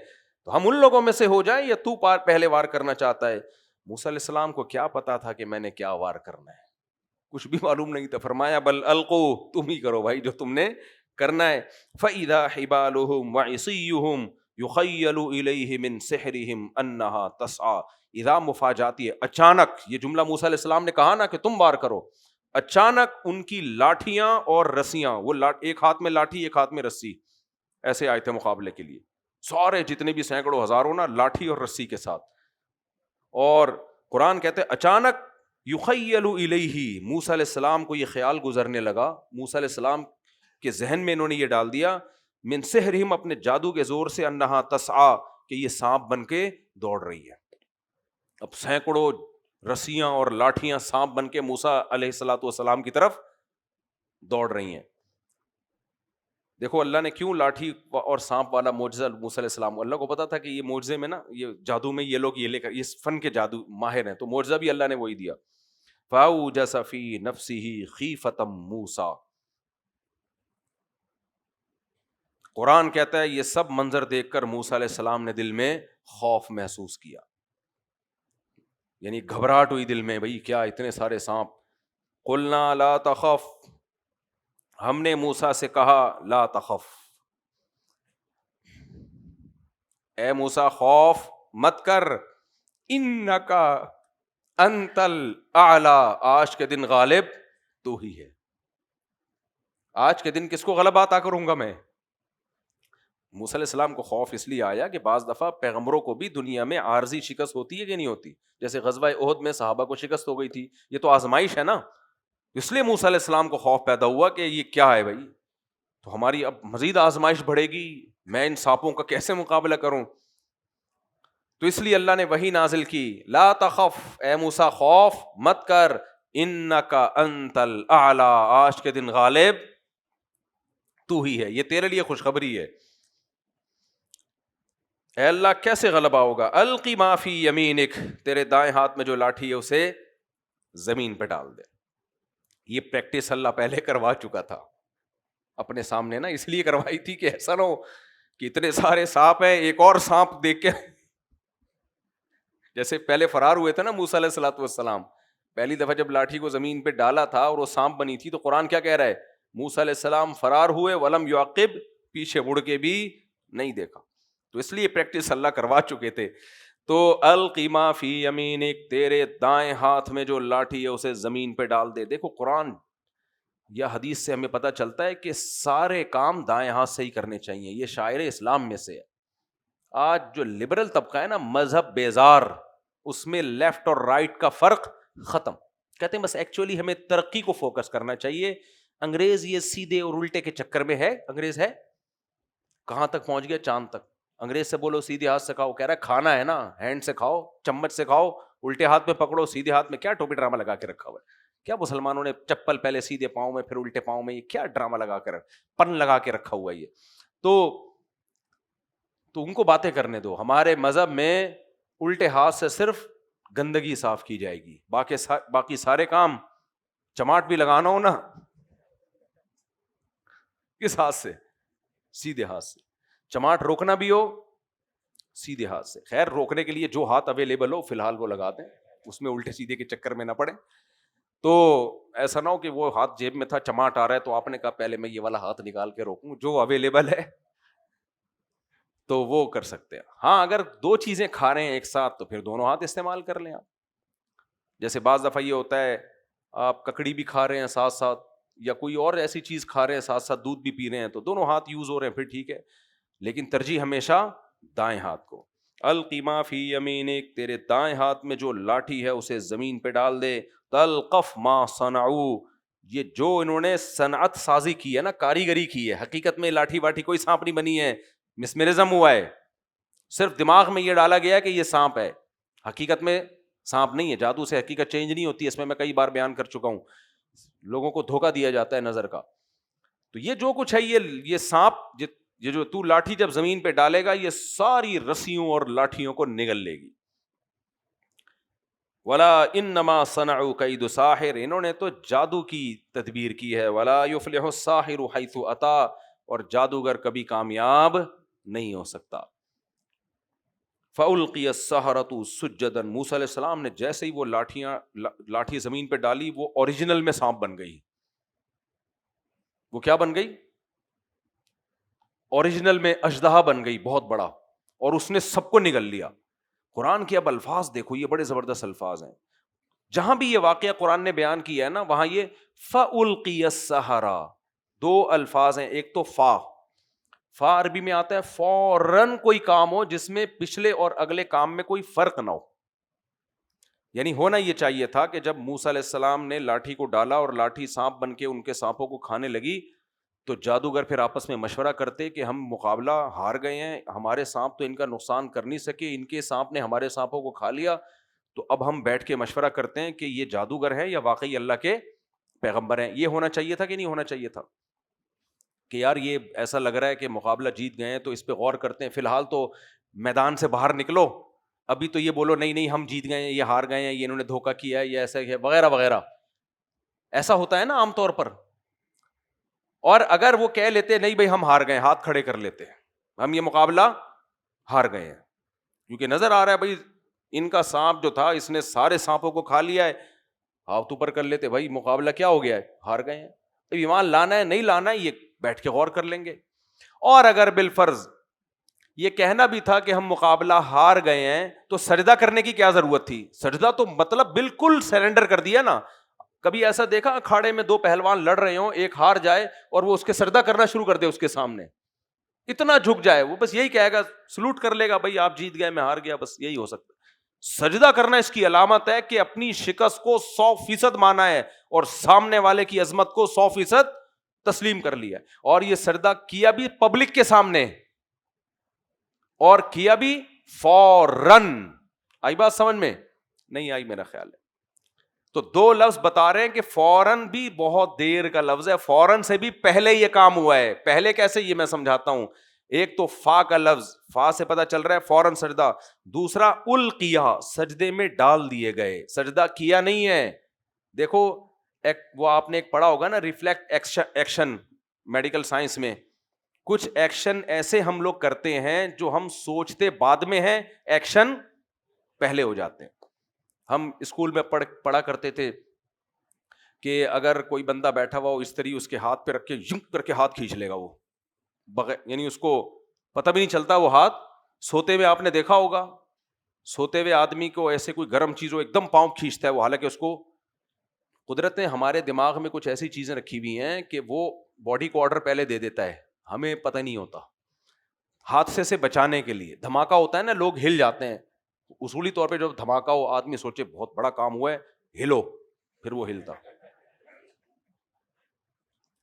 تو ہم ان لوگوں میں سے ہو جائیں یا تو پہلے وار کرنا چاہتا ہے. موسیٰ علیہ السلام کو کیا پتا تھا کہ میں نے کیا وار کرنا ہے؟ کچھ بھی معلوم نہیں تھا. فرمایا بل القوا، تم ہی کرو بھائی جو تم نے کرنا ہے. فاذا حبالهم وعصيهم يخيل اليه من سحرهم انها تسعى، اذا مفاجاتی ہے، اچانک. یہ جملہ موسیٰ علیہ السلام نے کہا نا کہ تم وار کرو، اچانک ان کی لاٹھیاں اور رسیاں، وہ ایک ہاتھ میں لاٹھی ایک ہاتھ میں رسی، ایسے آئے تھے مقابلے کے لیے. سارے جتنے بھی سینکڑوں ہزاروں نا لاٹھی اور رسی کے ساتھ. اور قرآن کہتے ہیں اچانک یخیل الیہ، موسیٰ علیہ السلام کو یہ خیال گزرنے لگا، موسیٰ علیہ السلام کے ذہن میں انہوں نے یہ ڈال دیا، من سحرہم، اپنے جادو کے زور سے، انہا تسعی، کہ یہ سانپ بن کے دوڑ رہی ہے. اب سینکڑوں رسیاں اور لاٹھیاں سانپ بن کے موسیٰ علیہ السلام کی طرف دوڑ رہی ہیں. دیکھو اللہ نے کیوں لاٹھی اور سانپ والا معجزہ موسیٰ علیہ السلام کو، اللہ کو پتا تھا کہ یہ معجزے میں نا، یہ جادو میں یہ لوگ یہ لے کر، یہ فن کے جادو ماہر ہیں، تو معجزہ بھی اللہ نے وہی دیا. فَأَوْجَسَ فِي نَفْسِهِ خِيفَةً مُوسَىٰ. قرآن کہتا ہے یہ سب منظر دیکھ کر موسیٰ علیہ السلام نے دل میں خوف محسوس کیا، یعنی گھبراہٹ ہوئی دل میں، بھئی کیا اتنے سارے سانپ. قُلْنَا لَا تَخَفْ، ہم نے موسیٰ سے کہا لا تخف، اے موسیٰ خوف مت کر، انکا انت الاعلی، آج کے دن غالب تو ہی ہے. آج کے دن کس کو غلبہ عطا کروں گا میں؟ موسیٰ علیہ السلام کو خوف اس لیے آیا کہ بعض دفعہ پیغمبروں کو بھی دنیا میں عارضی شکست ہوتی ہے کہ نہیں ہوتی. جیسے غزوہ احد میں صحابہ کو شکست ہو گئی تھی، یہ تو آزمائش ہے نا. اس لیے موسیٰ علیہ السلام کو خوف پیدا ہوا کہ یہ کیا ہے بھائی، تو ہماری اب مزید آزمائش بڑھے گی، میں ان سانپوں کا کیسے مقابلہ کروں. تو اس لیے اللہ نے وحی نازل کی، لا تخف، اے موسیٰ خوف مت کر، انکا انت الاعلی، آج کے دن غالب تو ہی ہے، یہ تیرے لیے خوشخبری ہے. اے اللہ کیسے غلبہ ہوگا؟ القی ما فی یمینک، تیرے دائیں ہاتھ میں جو لاٹھی ہے اسے زمین پہ ڈال دے. یہ پریکٹس اللہ پہلے کروا چکا تھا اپنے سامنے نا، اس لیے کروائی تھی کہ ایسا نہ ہو کہ اتنے سارے سانپ ہیں، ایک اور سانپ دیکھ کے، جیسے پہلے فرار ہوئے تھے نا موسیٰ علیہ السلام، پہلی دفعہ جب لاٹھی کو زمین پہ ڈالا تھا اور وہ سانپ بنی تھی، تو قرآن کیا کہہ رہا ہے؟ موسیٰ علیہ السلام فرار ہوئے، ولم یعقب، پیچھے مڑ کے بھی نہیں دیکھا. تو اس لیے پریکٹس اللہ کروا چکے تھے. تو القی ما فی یمینک، تیرے دائیں ہاتھ میں جو لاٹھی ہے اسے زمین پہ ڈال دے. دیکھو قرآن یا حدیث سے ہمیں پتہ چلتا ہے کہ سارے کام دائیں ہاتھ سے ہی کرنے چاہیے، یہ شاعر اسلام میں سے ہے. آج جو لبرل طبقہ ہے نا، مذہب بیزار، اس میں لیفٹ اور رائٹ کا فرق ختم. کہتے ہیں بس ایکچولی ہمیں ترقی کو فوکس کرنا چاہیے. انگریز یہ سیدھے اور الٹے کے چکر میں ہے. انگریز ہے کہاں تک پہنچ گیا؟ چاند تک. انگریز سے بولو سیدھے ہاتھ سے کھاؤ، کہہ رہا ہے کھانا ہے نا ہینڈ سے کھاؤ، چمچ سے کھاؤ، الٹے ہاتھ میں پکڑو سیدھے ہاتھ میں. کیا ٹوپی ڈرامہ لگا کے رکھا ہوا ہے؟ کیا مسلمانوں نے چپل پہلے سیدھے پاؤں میں پھر الٹے پاؤں میں، یہ کیا ڈرامہ لگا کے پن لگا کے رکھا ہوا ہے یہ. تو ان کو باتیں کرنے دو. ہمارے مذہب میں الٹے ہاتھ سے صرف گندگی صاف کی جائے گی، باقی سارے کام، چماٹ بھی لگانا ہو نا کس ہاتھ سے؟ سیدھے ہاتھ سے. چماٹ روکنا بھی ہو سیدھے ہاتھ سے. خیر روکنے کے لیے جو ہاتھ اویلیبل ہو فی الحال وہ لگا دیں، اس میں الٹے سیدھے کے چکر میں نہ پڑے. تو ایسا نہ ہو کہ وہ ہاتھ جیب میں تھا، چماٹ آ رہا ہے تو آپ نے کہا پہلے میں یہ والا ہاتھ نکال کے روکوں. جو اویلیبل ہے تو وہ کر سکتے ہیں. ہاں اگر دو چیزیں کھا رہے ہیں ایک ساتھ تو پھر دونوں ہاتھ استعمال کر لیں آپ. جیسے بعض دفعہ یہ ہوتا ہے آپ ککڑی بھی کھا رہے ہیں ساتھ ساتھ، یا کوئی اور ایسی چیز کھا رہے ہیں ساتھ ساتھ، دودھ بھی پی رہے ہیں، تو دونوں ہاتھ یوز ہو رہے ہیں پھر ٹھیک ہے، لیکن ترجیح ہمیشہ دائیں ہاتھ کو. القما فی یمینک، تیرے دائیں ہاتھ میں جو لاٹھی ہے اسے زمین پہ ڈال دے. تلقف ما صنعوا، یہ جو انہوں نے صنعت سازی کی ہے نا، کاریگری کی ہے، حقیقت میں لاٹھی واٹھی کوئی سانپ نہیں بنی ہے، مسمرزم ہوا ہے، صرف دماغ میں یہ ڈالا گیا کہ یہ سانپ ہے، حقیقت میں سانپ نہیں ہے. جادو سے حقیقت چینج نہیں ہوتی، اس میں کئی بار بیان کر چکا ہوں. لوگوں کو دھوکہ دیا جاتا ہے نظر کا. تو یہ جو کچھ ہے یہ سانپ، یہ جو تو لاٹھی جب زمین پہ ڈالے گا یہ ساری رسیوں اور لاٹھیوں کو نگل لے گی. ولا انما صنعوا کید ساحر، انہوں نے تو جادو کی تدبیر کی ہے. ولا یفلح الساحر حیث اتی، اور جادوگر کبھی کامیاب نہیں ہو سکتا. فَأُلْقِيَ السَّحَرَةُ سُجَّدًا، موسیٰ علیہ السلام نے جیسے ہی وہ لاٹھی زمین پہ ڈالی وہ اوریجنل میں سانپ بن گئی. وہ کیا بن گئی؟ اوریجنل میں اژدہا بن گئی بہت بڑا، اور اس نے سب کو نگل لیا. قرآن کے اب الفاظ دیکھو، یہ بڑے زبردست الفاظ ہیں. جہاں بھی یہ واقعہ قرآن نے بیان کیا ہے نا، وہاں یہ فَأُلْقِيَ السَّحَرَةُ، دو الفاظ ہیں. ایک تو فا عربی میں آتا ہے فوراً کوئی کام ہو جس میں پچھلے اور اگلے کام میں کوئی فرق نہ ہو. یعنی ہونا یہ چاہیے تھا کہ جب موسیٰ علیہ السلام نے لاٹھی کو ڈالا اور لاٹھی سانپ بن کے ان کے سانپوں کو کھانے لگی، تو جادوگر پھر آپس میں مشورہ کرتے کہ ہم مقابلہ ہار گئے ہیں، ہمارے سانپ تو ان کا نقصان کر نہیں سکے، ان کے سانپ نے ہمارے سانپوں کو کھا لیا، تو اب ہم بیٹھ کے مشورہ کرتے ہیں کہ یہ جادوگر ہے یا واقعی اللہ کے پیغمبر ہیں. یہ ہونا چاہیے تھا کہ نہیں ہونا چاہیے تھا؟ کہ یار یہ ایسا لگ رہا ہے کہ مقابلہ جیت گئے ہیں تو اس پہ غور کرتے ہیں، فی الحال تو میدان سے باہر نکلو، ابھی تو یہ بولو نہیں ہم جیت گئے ہیں، یہ ہار گئے ہیں، یہ انہوں نے دھوکہ کیا ہے، یہ ایسا ہے وغیرہ وغیرہ. ایسا ہوتا ہے نا عام طور پر. اور اگر وہ کہہ لیتے نہیں بھائی ہم ہار گئے، ہاتھ کھڑے کر لیتے ہم یہ مقابلہ ہار گئے ہیں، کیونکہ نظر آ رہا ہے بھائی ان کا سانپ جو تھا اس نے سارے سانپوں کو کھا لیا ہے، ہاتھ اوپر کر لیتے بھائی مقابلہ کیا ہو گیا ہے، ہار گئے ہیں. ایمان لانا ہے نہیں لانا ہے یہ بیٹھ کے غور کر لیں گے. اور اگر بالفرض یہ کہنا بھی تھا کہ ہم مقابلہ ہار گئے ہیں تو سجدہ کرنے کی کیا ضرورت تھی؟ سجدہ تو مطلب بالکل سرنڈر کر دیا نا. کبھی ایسا دیکھا اکھاڑے میں دو پہلوان لڑ رہے ہوں، ایک ہار جائے اور وہ اس کے سجدہ کرنا شروع کر دے اس کے سامنے، اتنا جھک جائے، وہ بس یہی کہے گا، سلوٹ کر لے گا بھائی آپ جیت گئے میں ہار گیا، بس یہی ہو سکتا ہے. سجدہ کرنا اس کی علامت ہے کہ اپنی شکست کو 100% مانا ہے اور سامنے والے کی عظمت کو 100% تسلیم کر لیا. اور یہ سجدہ کیا بھی پبلک کے سامنے، اور کیا بھی فوراً. آئی بات سمجھ میں؟ نہیں آئی میرا خیال ہے. تو دو لفظ بتا رہے ہیں کہ فوراً بھی بہت دیر کا لفظ ہے، فوراً سے بھی پہلے یہ کام ہوا ہے. پہلے کیسے یہ میں سمجھاتا ہوں. ایک تو فا کا لفظ، فا سے پتہ چل رہا ہے فوراً سجدہ. دوسرا القیا، سجدے میں ڈال دیے گئے، سجدہ کیا نہیں ہے. دیکھو وہ آپ نے ایک پڑھا ہوگا نا ریفلیکٹ ایکشن، میڈیکل سائنس میں کچھ ایکشن ایسے ہم لوگ کرتے ہیں جو ہم سوچتے بعد میں ہیں، ایکشن پہلے ہو جاتے ہیں. ہم اسکول میں پڑھا کرتے تھے کہ اگر کوئی بندہ بیٹھا ہوا ہو اس طرح اس کے ہاتھ پہ رکھ کے یوں کر کے ہاتھ کھینچ لے گا وہ بغیر، یعنی اس کو پتہ بھی نہیں چلتا وہ ہاتھ. سوتے ہوئے آپ نے دیکھا ہوگا، سوتے ہوئے آدمی کو ایسے کوئی گرم چیز ہو ایک دم پاؤں کھینچتا ہے وہ، حالانکہ اس کو قدرت نے ہمارے دماغ میں کچھ ایسی چیزیں رکھی ہوئی ہیں کہ وہ باڈی کو آرڈر پہلے دے دیتا ہے، ہمیں پتہ نہیں ہوتا. حادثے سے بچانے کے لیے. دھماکہ ہوتا ہے نا, لوگ ہل جاتے ہیں, اصولی طور پہ جب دھماکہ ہو آدمی سوچے بہت بڑا کام ہوا ہے, ہلو, پھر وہ ہلتا.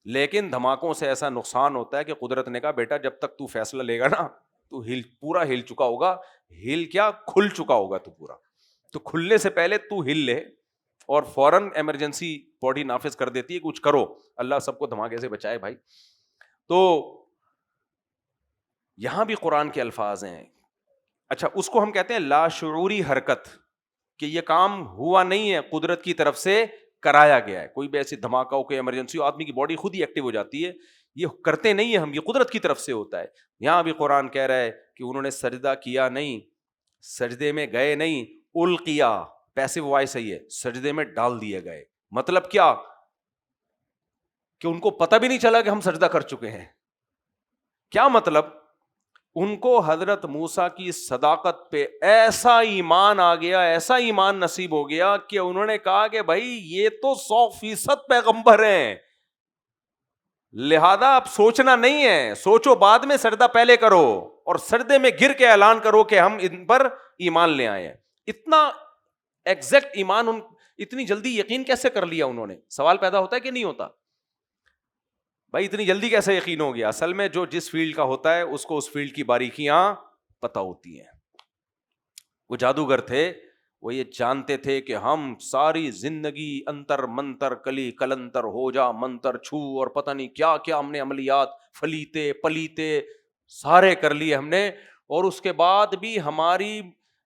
لیکن دھماکوں سے ایسا نقصان ہوتا ہے کہ قدرت نے کہا بیٹا جب تک تو فیصلہ لے گا نا, تو پورا ہل چکا ہوگا, ہل کیا, کھل چکا ہوگا تو پورا, تو کھلنے سے پہلے تو ہل لے, اور فوراً ایمرجنسی باڈی نافذ کر دیتی ہے, کچھ کرو, اللہ سب کو دھماکے سے بچائے بھائی. تو یہاں بھی قرآن کے الفاظ ہیں. اچھا, اس کو ہم کہتے ہیں لاشعوری حرکت, کہ یہ کام ہوا نہیں ہے, قدرت کی طرف سے کرایا گیا ہے. کوئی بھی ایسی دھماکہ ہو, کوئی ایمرجنسی ہو, آدمی کی باڈی خود ہی ایکٹیو ہو جاتی ہے, یہ کرتے نہیں ہیں ہم, یہ قدرت کی طرف سے ہوتا ہے. یہاں بھی قرآن کہہ رہا ہے کہ انہوں نے سجدہ کیا نہیں, سجدے میں گئے نہیں, القیا پیسو وائس ہے, یہ سجدے میں ڈال دیے گئے. مطلب کیا, کہ ان کو پتہ بھی نہیں چلا کہ ہم سجدہ کر چکے ہیں. کیا مطلب, ان کو حضرت موسیٰ کی صداقت پہ ایسا ایمان آ گیا, ایسا ایمان نصیب ہو گیا کہ انہوں نے کہا کہ بھائی یہ تو 100% پیغمبر ہیں, لہذا اب سوچنا نہیں ہے, سوچو بعد میں, سجدہ پہلے کرو, اور سجدے میں گر کے اعلان کرو کہ ہم ان پر ایمان لے آئے ہیں. اتنا ایگزیکٹ ایمان, اتنی جلدی یقین کیسے کر لیا انہوں نے؟ سوال پیدا ہوتا ہے کہ نہیں ہوتا بھائی, اتنی جلدی کیسے یقین ہو گیا؟ اصل میں جو جس فیلڈ کا ہوتا ہے اس کو اس فیلڈ کی باریکیاں پتہ ہوتی ہیں. وہ جادوگر تھے, وہ یہ جانتے تھے کہ ہم ساری زندگی انتر منتر کلی کلنتر ہو جا منتر چھو اور پتہ نہیں کیا کیا ہم نے عملیات فلیتے پلیتے سارے کر لیے ہم نے, اور اس کے بعد بھی ہماری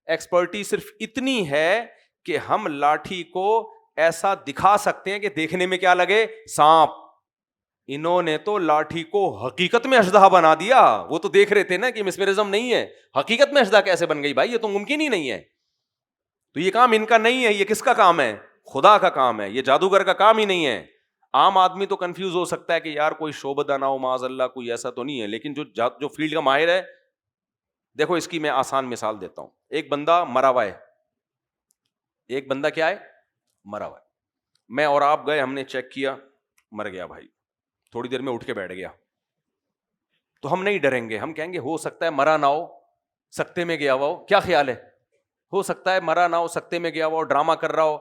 ایکسپرٹی صرف اتنی ہے کہ ہم لاٹھی کو ایسا دکھا سکتے ہیں کہ دیکھنے میں کیا لگے, سانپ. انہوں نے تو لاٹھی کو حقیقت میں اژدہا بنا دیا. وہ تو دیکھ رہے تھے نا کہ مسمرزم نہیں ہے, حقیقت میں اژدہا کیسے بن گئی بھائی, یہ تو ممکن ہی نہیں ہے. تو یہ کام ان کا نہیں ہے, یہ کس کا کام ہے؟ خدا کا کام ہے, یہ جادوگر کا کام ہی نہیں ہے. عام آدمی تو کنفیوز ہو سکتا ہے کہ یار کوئی شعبدہ نہ ہو معاذ اللہ, کوئی ایسا تو نہیں ہے, لیکن جو فیلڈ کا ماہر ہے, دیکھو اس کی میں آسان مثال دیتا ہوں. ایک بندہ مرا ہوا ہے, ایک بندہ کیا ہے, مرا ہوا ہے. میں اور آپ گئے, ہم نے چیک کیا, مر گیا بھائی, تھوڑی دیر میں اٹھ کے بیٹھ گیا, تو ہم نہیں ڈریں گے, ہم کہیں گے ہو سکتا ہے مرا نہ ہو, سکتے میں گیا ہوا ہو. کیا خیال ہے, ہو سکتا ہے مرا نہ ہو, سکتے میں گیا ہوا ہو, ڈرامہ کر رہا ہو,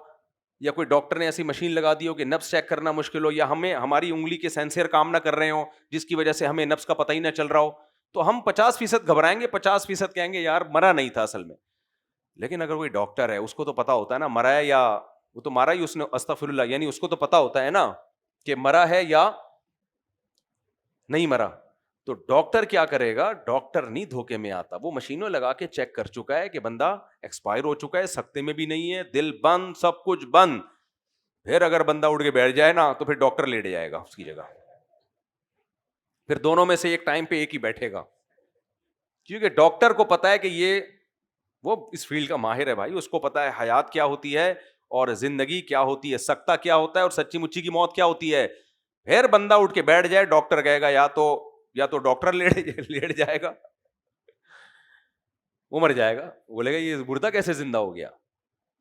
یا کوئی ڈاکٹر نے ایسی مشین لگا دی ہو کہ نبض چیک کرنا مشکل ہو, یا ہمیں ہماری انگلی کے سینسر کام نہ کر رہے ہوں جس کی وجہ سے ہمیں نبض کا پتہ ہی نہ چل رہا ہو, تو ہم 50% گھبرائیں گے, 50% کہیں گے یار مرا نہیں تھا اصل میں. لیکن اگر کوئی ڈاکٹر ہے, اس کو تو پتا ہوتا ہے نا مرا ہے, یا وہ تو مارا ہی اس نے, استغفر اللہ, یعنی اس کو تو پتا ہوتا ہے نا کہ مرا ہے یا نہیں مرا. تو ڈاکٹر کیا کرے گا, ڈاکٹر نہیں دھوکے میں آتا, وہ مشینوں لگا کے چیک کر چکا ہے کہ بندہ ایکسپائر ہو چکا ہے, سکتے میں بھی نہیں ہے, دل بند, سب کچھ بند. پھر اگر بندہ اٹھ کے بیٹھ جائے نا, تو پھر ڈاکٹر لیٹ جائے گا اس کی جگہ, پھر دونوں میں سے ایک ٹائم پہ ایک ہی بیٹھے گا, کیونکہ ڈاکٹر کو پتا ہے کہ یہ وہ اس فیلڈ کا ماہر ہے بھائی, اس کو پتا ہے حیات کیا ہوتی ہے اور زندگی کیا ہوتی ہے, سکتا کیا ہوتا ہے اور سچی مچی کی موت کیا ہوتی ہے. پھر بندہ اٹھ کے بیٹھ جائے, ڈاکٹر کہے گا یا تو ڈاکٹر لیٹ جائے گا, وہ مر جائے گا, بولے گا یہ مردہ کیسے زندہ ہو گیا.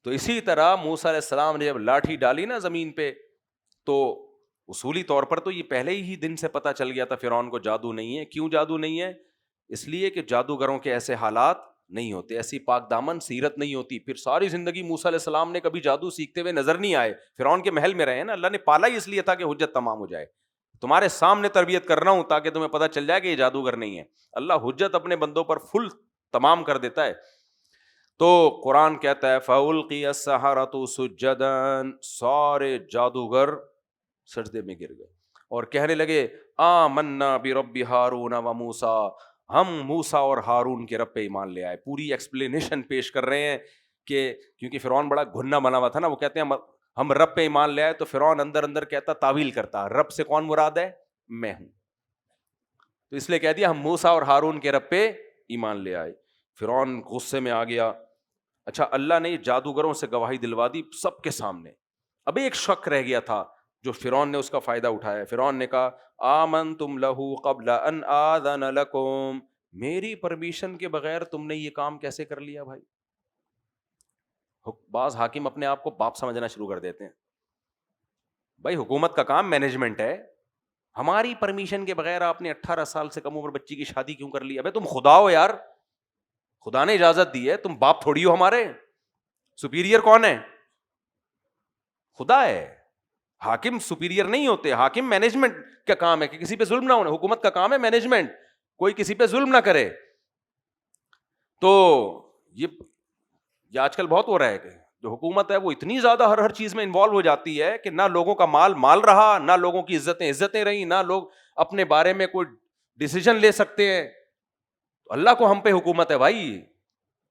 تو اسی طرح موسیٰ علیہ السلام نے جب لاٹھی ڈالی نا زمین پہ, تو اصولی طور پر تو یہ پہلے ہی دن سے پتہ چل گیا تھا فرعون کو جادو نہیں ہے. کیوں جادو نہیں ہے؟ اس لیے کہ جادوگروں کے ایسے حالات نہیں ہوتے, ایسی پاک دامن سیرت نہیں ہوتی. پھر ساری زندگی موسیٰ علیہ السلام نے کبھی جادو سیکھتے ہوئے نظر نہیں آئے, فرعون کے محل میں رہے نا, اللہ نے پالا ہی اس لیے تھا کہ حجت تمام ہو جائے. تمہارے سامنے تربیت کر رہا ہوں تاکہ تمہیں پتہ چل جائے کہ یہ جادوگر نہیں ہے. اللہ حجت اپنے بندوں پر فل تمام کر دیتا ہے. تو قرآن کہتا ہے فَأُلْقِيَ السَّحَرَةُ سُجَّدًا, سارے جادوگر سجدے میں گر گئے اور کہنے لگے آمنا برب ہارون و موسیٰ, ہم موسیٰ اور ہارون کے رب پہ ایمان لے آئے. پوری ایکسپلینیشن پیش کر رہے ہیں کہ کیونکہ فرعون بڑا گھنا بنا ہوا تھا نا, وہ کہتے ہیں ہم رب پہ ایمان لے آئے, تو فرعون اندر اندر کہتا تعویل کرتا رب سے کون مراد ہے, میں ہوں. تو اس لیے کہہ دیا ہم موسیٰ اور ہارون کے رب پہ ایمان لے آئے. فرعون غصے میں آ گیا. اچھا, اللہ نے جادوگروں سے گواہی دلوا دی سب کے سامنے. ابھی ایک شک رہ گیا تھا جو فرعون نے اس کا فائدہ اٹھایا. فرعون نے کہا آمنتم لہ قبل ان آذن لکم, میری پرمیشن کے بغیر تم نے یہ کام کیسے کر لیا بھائی. بعض حاکم اپنے آپ کو باپ سمجھنا شروع کر دیتے ہیں. بھائی حکومت کا کام مینجمنٹ ہے, ہماری پرمیشن کے بغیر آپ نے 18 سال سے کم عمر بچی کی شادی کیوں کر لی؟ ابے تم خدا ہو یار, خدا نے اجازت دی ہے, تم باپ تھوڑی ہو ہمارے. سپیریئر کون ہے؟ خدا ہے. حاکم سپیریئر نہیں ہوتے, حاکم مینجمنٹ کا کام ہے کہ کسی پہ ظلم نہ ہونا. حکومت کا کام ہے مینجمنٹ, کوئی کسی پہ ظلم نہ کرے. تو یہ آج کل بہت ہو رہا ہے کہ جو حکومت ہے وہ اتنی زیادہ ہر چیز میں انوالو ہو جاتی ہے کہ نہ لوگوں کا مال رہا, نہ لوگوں کی عزتیں رہیں, نہ لوگ اپنے بارے میں کوئی ڈیسیژن لے سکتے ہیں. اللہ کو ہم پہ حکومت ہے بھائی,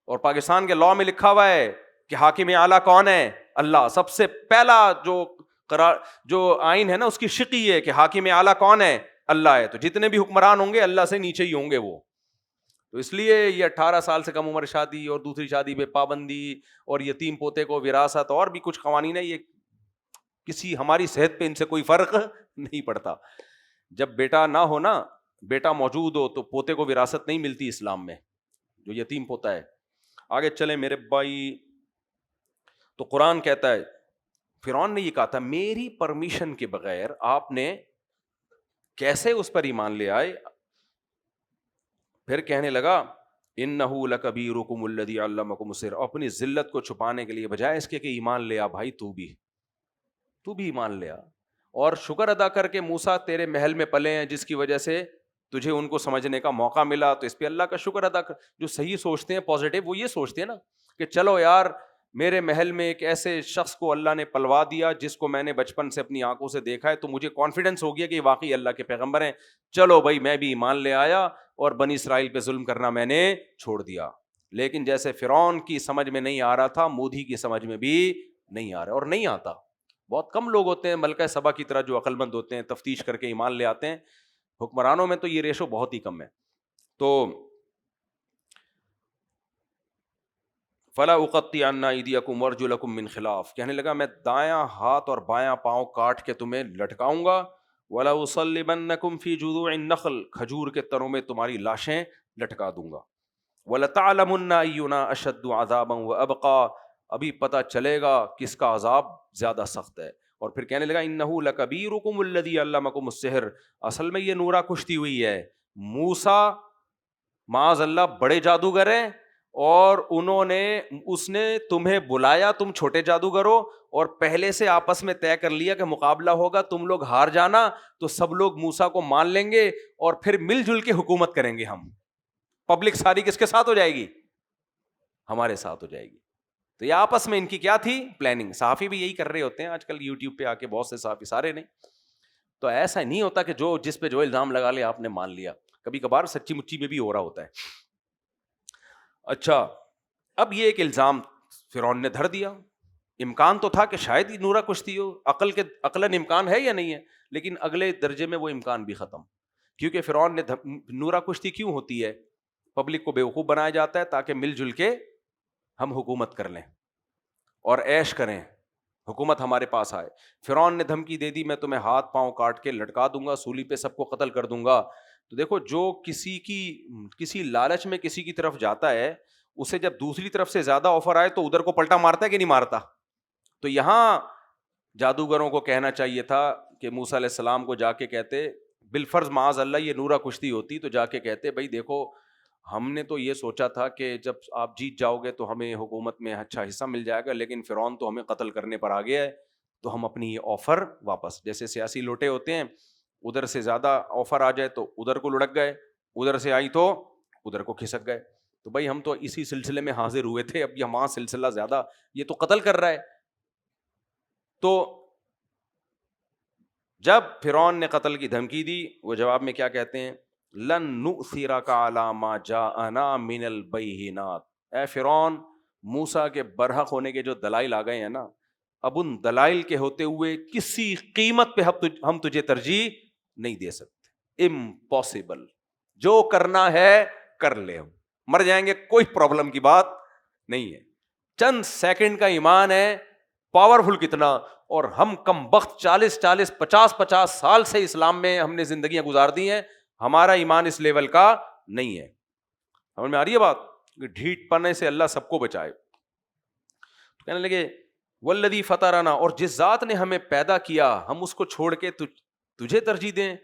اور پاکستان کے لاء میں لکھا ہوا ہے کہ حاکم اعلیٰ کون ہے؟ اللہ. سب سے پہلا جو آئین ہے نا اس کی شق یہ ہے کہ حاکم اعلیٰ کون ہے؟ اللہ ہے. تو جتنے بھی حکمران ہوں گے اللہ سے نیچے ہی ہوں گے وہ. تو اس لیے یہ 18 سال سے کم عمر شادی اور دوسری شادی پہ پابندی اور یتیم پوتے کو وراثت اور بھی کچھ قوانین ہے, یہ کسی ہماری صحت پہ ان سے کوئی فرق نہیں پڑتا. جب بیٹا نہ ہو نا, بیٹا موجود ہو تو پوتے کو وراثت نہیں ملتی اسلام میں, جو یتیم پوتا ہے. آگے چلیں میرے بھائی, تو قرآن کہتا ہے فرعون نے یہ کہا تھا میری پرمیشن کے بغیر آپ نے کیسے اس پر ایمان لے آئے؟ پھر کہنے لگا انہو لکبیرکم الذی علمکم السحر, اپنی ذلت کو چھپانے کے لیے بجائے اس کے کہ ایمان لے آ بھائی, تو بھی ایمان لے آ, اور شکر ادا کر کے موسیٰ تیرے محل میں پلے ہیں جس کی وجہ سے تجھے ان کو سمجھنے کا موقع ملا, تو اس پہ اللہ کا شکر ادا کر. جو صحیح سوچتے ہیں پازیٹیو, وہ یہ سوچتے ہیں نا کہ چلو یار میرے محل میں ایک ایسے شخص کو اللہ نے پلوا دیا جس کو میں نے بچپن سے اپنی آنکھوں سے دیکھا ہے, تو مجھے کانفیڈنس ہو گیا کہ واقعی اللہ کے پیغمبر ہیں, چلو بھائی میں بھی ایمان لے آیا اور بنی اسرائیل پہ ظلم کرنا میں نے چھوڑ دیا. لیکن جیسے فرعون کی سمجھ میں نہیں آ رہا تھا, مودی کی سمجھ میں بھی نہیں آ رہا, اور نہیں آتا. بہت کم لوگ ہوتے ہیں ملکہ سبا کی طرح جو عقل مند ہوتے ہیں, تفتیش کر کے ایمان لے آتے ہیں. حکمرانوں میں تو یہ ریشو بہت ہی کم ہے. تو فلا اقطعن ایدیکم وارجلکم من خلاف, کہنے لگا میں دایاں ہاتھ اور بایاں پاؤں کاٹ کے تمہیں لٹکاؤں گا. ولا اصلبنکم فی جذوع النخل, کھجور کے تنوں میں تمہاری لاشیں لٹکا دوں گا. ولتعلمن اینا اشد عذابا وابقا, ابھی پتہ چلے گا کس کا عذاب زیادہ سخت ہے. اور پھر کہنے لگا انہو لکبیرکم الذی علمکم السحر, اصل میں یہ نورہ کشتی ہوئی ہے. موسیٰ معاذ اللہ بڑے جادوگر ہیں, اور اس نے تمہیں بلایا, تم چھوٹے جادوگر ہو, اور پہلے سے آپس میں طے کر لیا کہ مقابلہ ہوگا, تم لوگ ہار جانا تو سب لوگ موسیٰ کو مان لیں گے اور پھر مل جل کے حکومت کریں گے ہم. پبلک ساری کس کے ساتھ ہو جائے گی؟ ہمارے ساتھ ہو جائے گی. تو یہ آپس میں ان کی کیا تھی؟ پلاننگ. صحافی بھی یہی کر رہے ہوتے ہیں آج کل یوٹیوب پہ آ کے, بہت سے صحافی, سارے نہیں. تو ایسا نہیں ہوتا کہ جس پہ جو الزام لگا لے آپ نے مان لیا, کبھی کبھار سچی مچی میں بھی ہو رہا ہوتا ہے. اچھا, اب یہ ایک الزام فرعون نے دھر دیا. امکان تو تھا کہ شاید ہی نورہ کشتی ہو, عقلاً امکان ہے یا نہیں ہے, لیکن اگلے درجے میں وہ امکان بھی ختم. کیونکہ فرعون نے نورہ کشتی کیوں ہوتی ہے؟ پبلک کو بیوقوف بنایا جاتا ہے تاکہ مل جل کے ہم حکومت کر لیں اور عیش کریں, حکومت ہمارے پاس آئے. فرعون نے دھمکی دے دی میں تمہیں ہاتھ پاؤں کاٹ کے لٹکا دوں گا, سولی پہ سب کو قتل کر دوں گا. تو دیکھو جو کسی لالچ میں کسی کی طرف جاتا ہے, اسے جب دوسری طرف سے زیادہ آفر آئے تو ادھر کو پلٹا مارتا ہے کہ نہیں مارتا. تو یہاں جادوگروں کو کہنا چاہیے تھا کہ موسیٰ علیہ السلام کو جا کے کہتے, بالفرض معاذ اللہ یہ نورہ کشتی ہوتی تو جا کے کہتے بھائی دیکھو ہم نے تو یہ سوچا تھا کہ جب آپ جیت جاؤ گے تو ہمیں حکومت میں اچھا حصہ مل جائے گا, لیکن فرعون تو ہمیں قتل کرنے پر آ گیا ہے, تو ہم اپنی یہ آفر واپس, جیسے سیاسی لوٹے ہوتے ہیں, ادھر سے زیادہ آفر آ جائے تو ادھر کو لڑک گئے, ادھر سے آئی تو ادھر کو کھسک گئے. تو بھائی ہم تو اسی سلسلے میں حاضر ہوئے تھے, اب یہ ہمارا سلسلہ زیادہ, یہ تو قتل کر رہا ہے. تو جب فرعون نے قتل کی دھمکی دی, وہ جواب میں کیا کہتے ہیں, لن نؤثرک علی ما جاءنا من البینات, اے فرعون موسیٰ کے برحق ہونے کے جو دلائل آ گئے ہیں نا, اب ان دلائل کے ہوتے ہوئے کسی قیمت پہ ہم تجھے ترجیح نہیں دے سکتے, امپاسبل. جو کرنا ہے کر لے, ہم مر جائیں گے کوئی پرابلم کی بات نہیں ہے. چند سیکنڈ کا ایمان ہے, پاورفل کتنا, اور ہم کم بخت 40-50 سال سے اسلام میں ہم نے زندگیاں گزار دی ہیں, ہمارا ایمان اس لیول کا نہیں ہے. سمجھ میں آ رہی ہے بات؟ ڈھیٹ پنے سے اللہ سب کو بچائے. تو کہنے لگے والذی فطرنا, اور جس ذات نے ہمیں پیدا کیا ہم اس کو چھوڑ کے تجھے ترجیح دیں,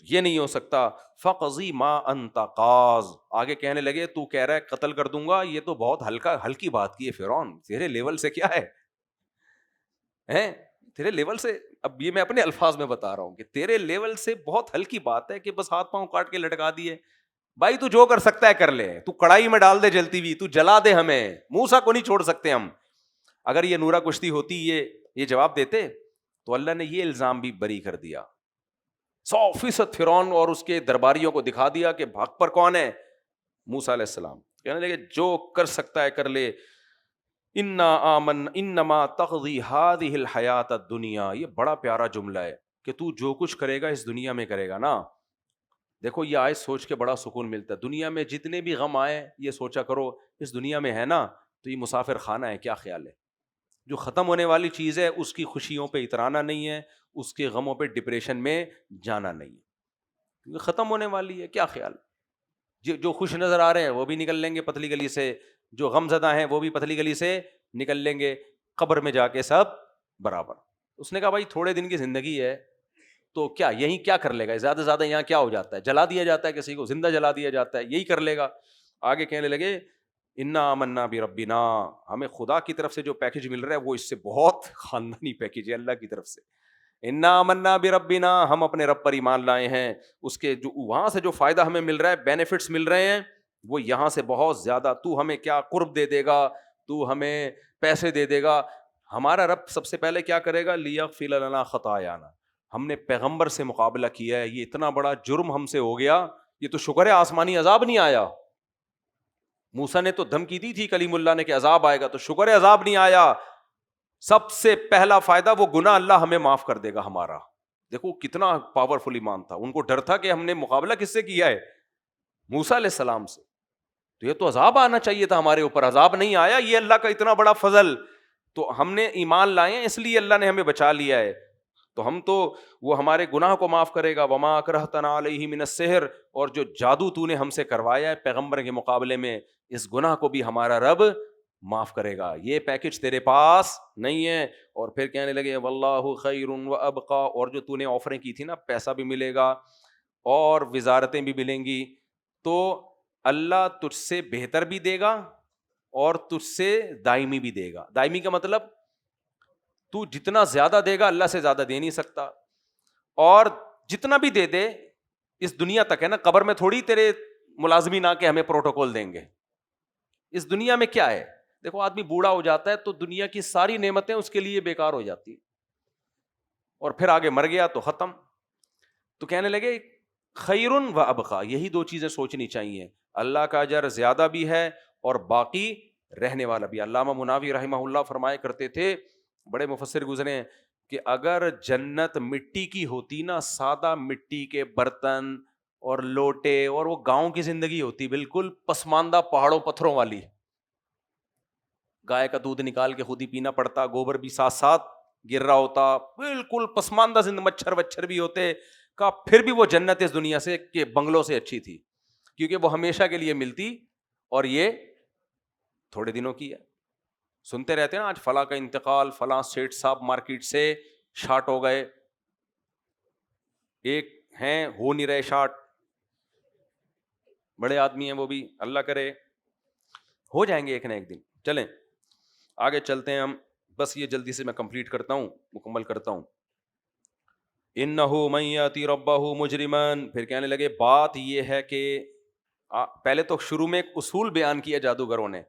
یہ نہیں ہو سکتا. فقضی ما انت قاض, آگے کہنے لگے تو کہہ رہا ہے قتل کر دوں گا, یہ تو بہت ہلکی بات کی ہے فرعون, تیرے لیول سے کیا ہے ہیں, تیرے لیول سے, اب یہ میں اپنے الفاظ میں بتا رہا ہوں کہ تیرے لیول سے بہت ہلکی بات ہے کہ بس ہاتھ پاؤں کاٹ کے لٹکا دیے. بھائی تو جو کر سکتا ہے کر لے, تو کڑائی میں ڈال دے جلتی ہوئی, تو جلا دے, ہمیں موسیٰ کو نہیں چھوڑ سکتے ہم. اگر یہ نورا کشتی ہوتی یہ جواب دیتے تو اللہ نے یہ الزام بھی بری کر دیا. 100% فرعون اور اس کے درباریوں کو دکھا دیا کہ حق پر کون ہے, موسیٰ علیہ السلام. کہنے لگے جو کر سکتا ہے کر لے. انما تقضی هذه الحیات الدنیا, یہ بڑا پیارا جملہ ہے کہ تو جو کچھ کرے گا اس دنیا میں کرے گا نا. دیکھو یہ آیت سوچ کے بڑا سکون ملتا ہے. دنیا میں جتنے بھی غم آئے یہ سوچا کرو اس دنیا میں ہے نا تو یہ مسافر خانہ ہے. کیا خیال ہے, جو ختم ہونے والی چیز ہے اس کی خوشیوں پہ اترانا نہیں ہے, اس کے غموں پہ ڈپریشن میں جانا نہیں ہے, کیونکہ ختم ہونے والی ہے. کیا خیال, جو خوش نظر آ رہے ہیں وہ بھی نکل لیں گے پتلی گلی سے, جو غم زدہ ہیں وہ بھی پتلی گلی سے نکل لیں گے, قبر میں جا کے سب برابر. اس نے کہا بھائی تھوڑے دن کی زندگی ہے تو کیا یہیں کیا کر لے گا, زیادہ سے زیادہ یہاں کیا ہو جاتا ہے, جلا دیا جاتا ہے کسی کو, زندہ جلا دیا جاتا ہے, یہی کر لے گا. آگے کہنے لگے انا آمنا بربنا, ہمیں خدا کی طرف سے جو پیکج مل رہا ہے وہ اس سے بہت خاندانی پیکج ہے اللہ کی طرف سے. انا آمنا بربنا, ہم اپنے رب پر ایمان لائے ہیں, اس کے جو وہاں سے جو فائدہ ہمیں مل رہا ہے, بینیفٹس مل رہے ہیں, وہ یہاں سے بہت زیادہ. تو ہمیں کیا قرب دے دے گا, تو ہمیں پیسے دے دے گا. ہمارا رب سب سے پہلے کیا کرے گا, لیغفر لنا خطایانا, ہم نے پیغمبر سے مقابلہ کیا ہے, یہ اتنا بڑا جرم ہم سے ہو گیا, یہ تو شکر ہے آسمانی عذاب نہیں آیا. موسیٰ نے تو دھمکی دی تھی کلیم اللہ نے کہ عذاب آئے گا, تو شکر ہے عذاب نہیں آیا. سب سے پہلا فائدہ وہ گناہ اللہ ہمیں معاف کر دے گا ہمارا. دیکھو کتنا پاورفل ایمان تھا, ان کو ڈر تھا کہ ہم نے مقابلہ کس سے کیا ہے, موسیٰ علیہ السلام سے, تو یہ تو عذاب آنا چاہیے تھا ہمارے اوپر, عذاب نہیں آیا, یہ اللہ کا اتنا بڑا فضل. تو ہم نے ایمان لائے ہیں اس لیے اللہ نے ہمیں بچا لیا ہے, تو ہم تو وہ ہمارے گناہ کو معاف کرے گا. وما اکرہتنا علیہ من السحر, اور جو جادو تو نے ہم سے کروایا ہے پیغمبر کے مقابلے میں, اس گناہ کو بھی ہمارا رب معاف کرے گا. یہ پیکج تیرے پاس نہیں ہے. اور پھر کہنے لگے واللہ خیر وابقا, اور جو تو نے آفریں کی تھی نا, پیسہ بھی ملے گا اور وزارتیں بھی ملیں گی, تو اللہ تجھ سے بہتر بھی دے گا اور تجھ سے دائمی بھی دے گا. دائمی کا مطلب تو جتنا زیادہ دے گا اللہ سے زیادہ دے نہیں سکتا, اور جتنا بھی دے دے اس دنیا تک ہے نا, قبر میں تھوڑی تیرے ملازمین آ کے ہمیں پروٹوکول دیں گے. اس دنیا میں کیا ہے, دیکھو آدمی بوڑھا ہو جاتا ہے تو دنیا کی ساری نعمتیں اس کے لیے بیکار ہو جاتی, اور پھر آگے مر گیا تو ختم. تو کہنے لگے خیر و ابقا, یہی دو چیزیں سوچنی چاہیے, اللہ کا اجر زیادہ بھی ہے اور باقی رہنے والا بھی. علامہ مناوی رحمہ اللہ فرمایا کرتے تھے, بڑے مفسر گزرے ہیں, کہ اگر جنت مٹی کی ہوتی نا, سادہ مٹی کے برتن اور لوٹے, اور وہ گاؤں کی زندگی ہوتی بالکل پسماندہ پہاڑوں پتھروں والی, گائے کا دودھ نکال کے خود ہی پینا پڑتا, گوبر بھی ساتھ ساتھ گر رہا ہوتا, بالکل پسماندہ زندگی, مچھر وچھر بھی ہوتے کا, پھر بھی وہ جنت اس دنیا سے کہ بنگلوں سے اچھی تھی, کیونکہ وہ ہمیشہ کے لیے ملتی اور یہ تھوڑے دنوں کی ہے. سنتے رہتے ہیں نا آج فلاں کا انتقال, فلاں سیٹ صاحب مارکیٹ سے شارٹ ہو گئے, ایک ہیں ہو نہیں رہے شارٹ, بڑے آدمی ہیں وہ بھی, اللہ کرے ہو جائیں گے ایک نہ ایک دن. چلیں آگے چلتے ہیں ہم, بس یہ جلدی سے میں کمپلیٹ کرتا ہوں, مکمل کرتا ہوں. انہو من یاتی ربہ مجرمان, پھر کہنے لگے بات یہ ہے کہ پہلے تو شروع میں ایک اصول بیان کیا جادوگروں نے,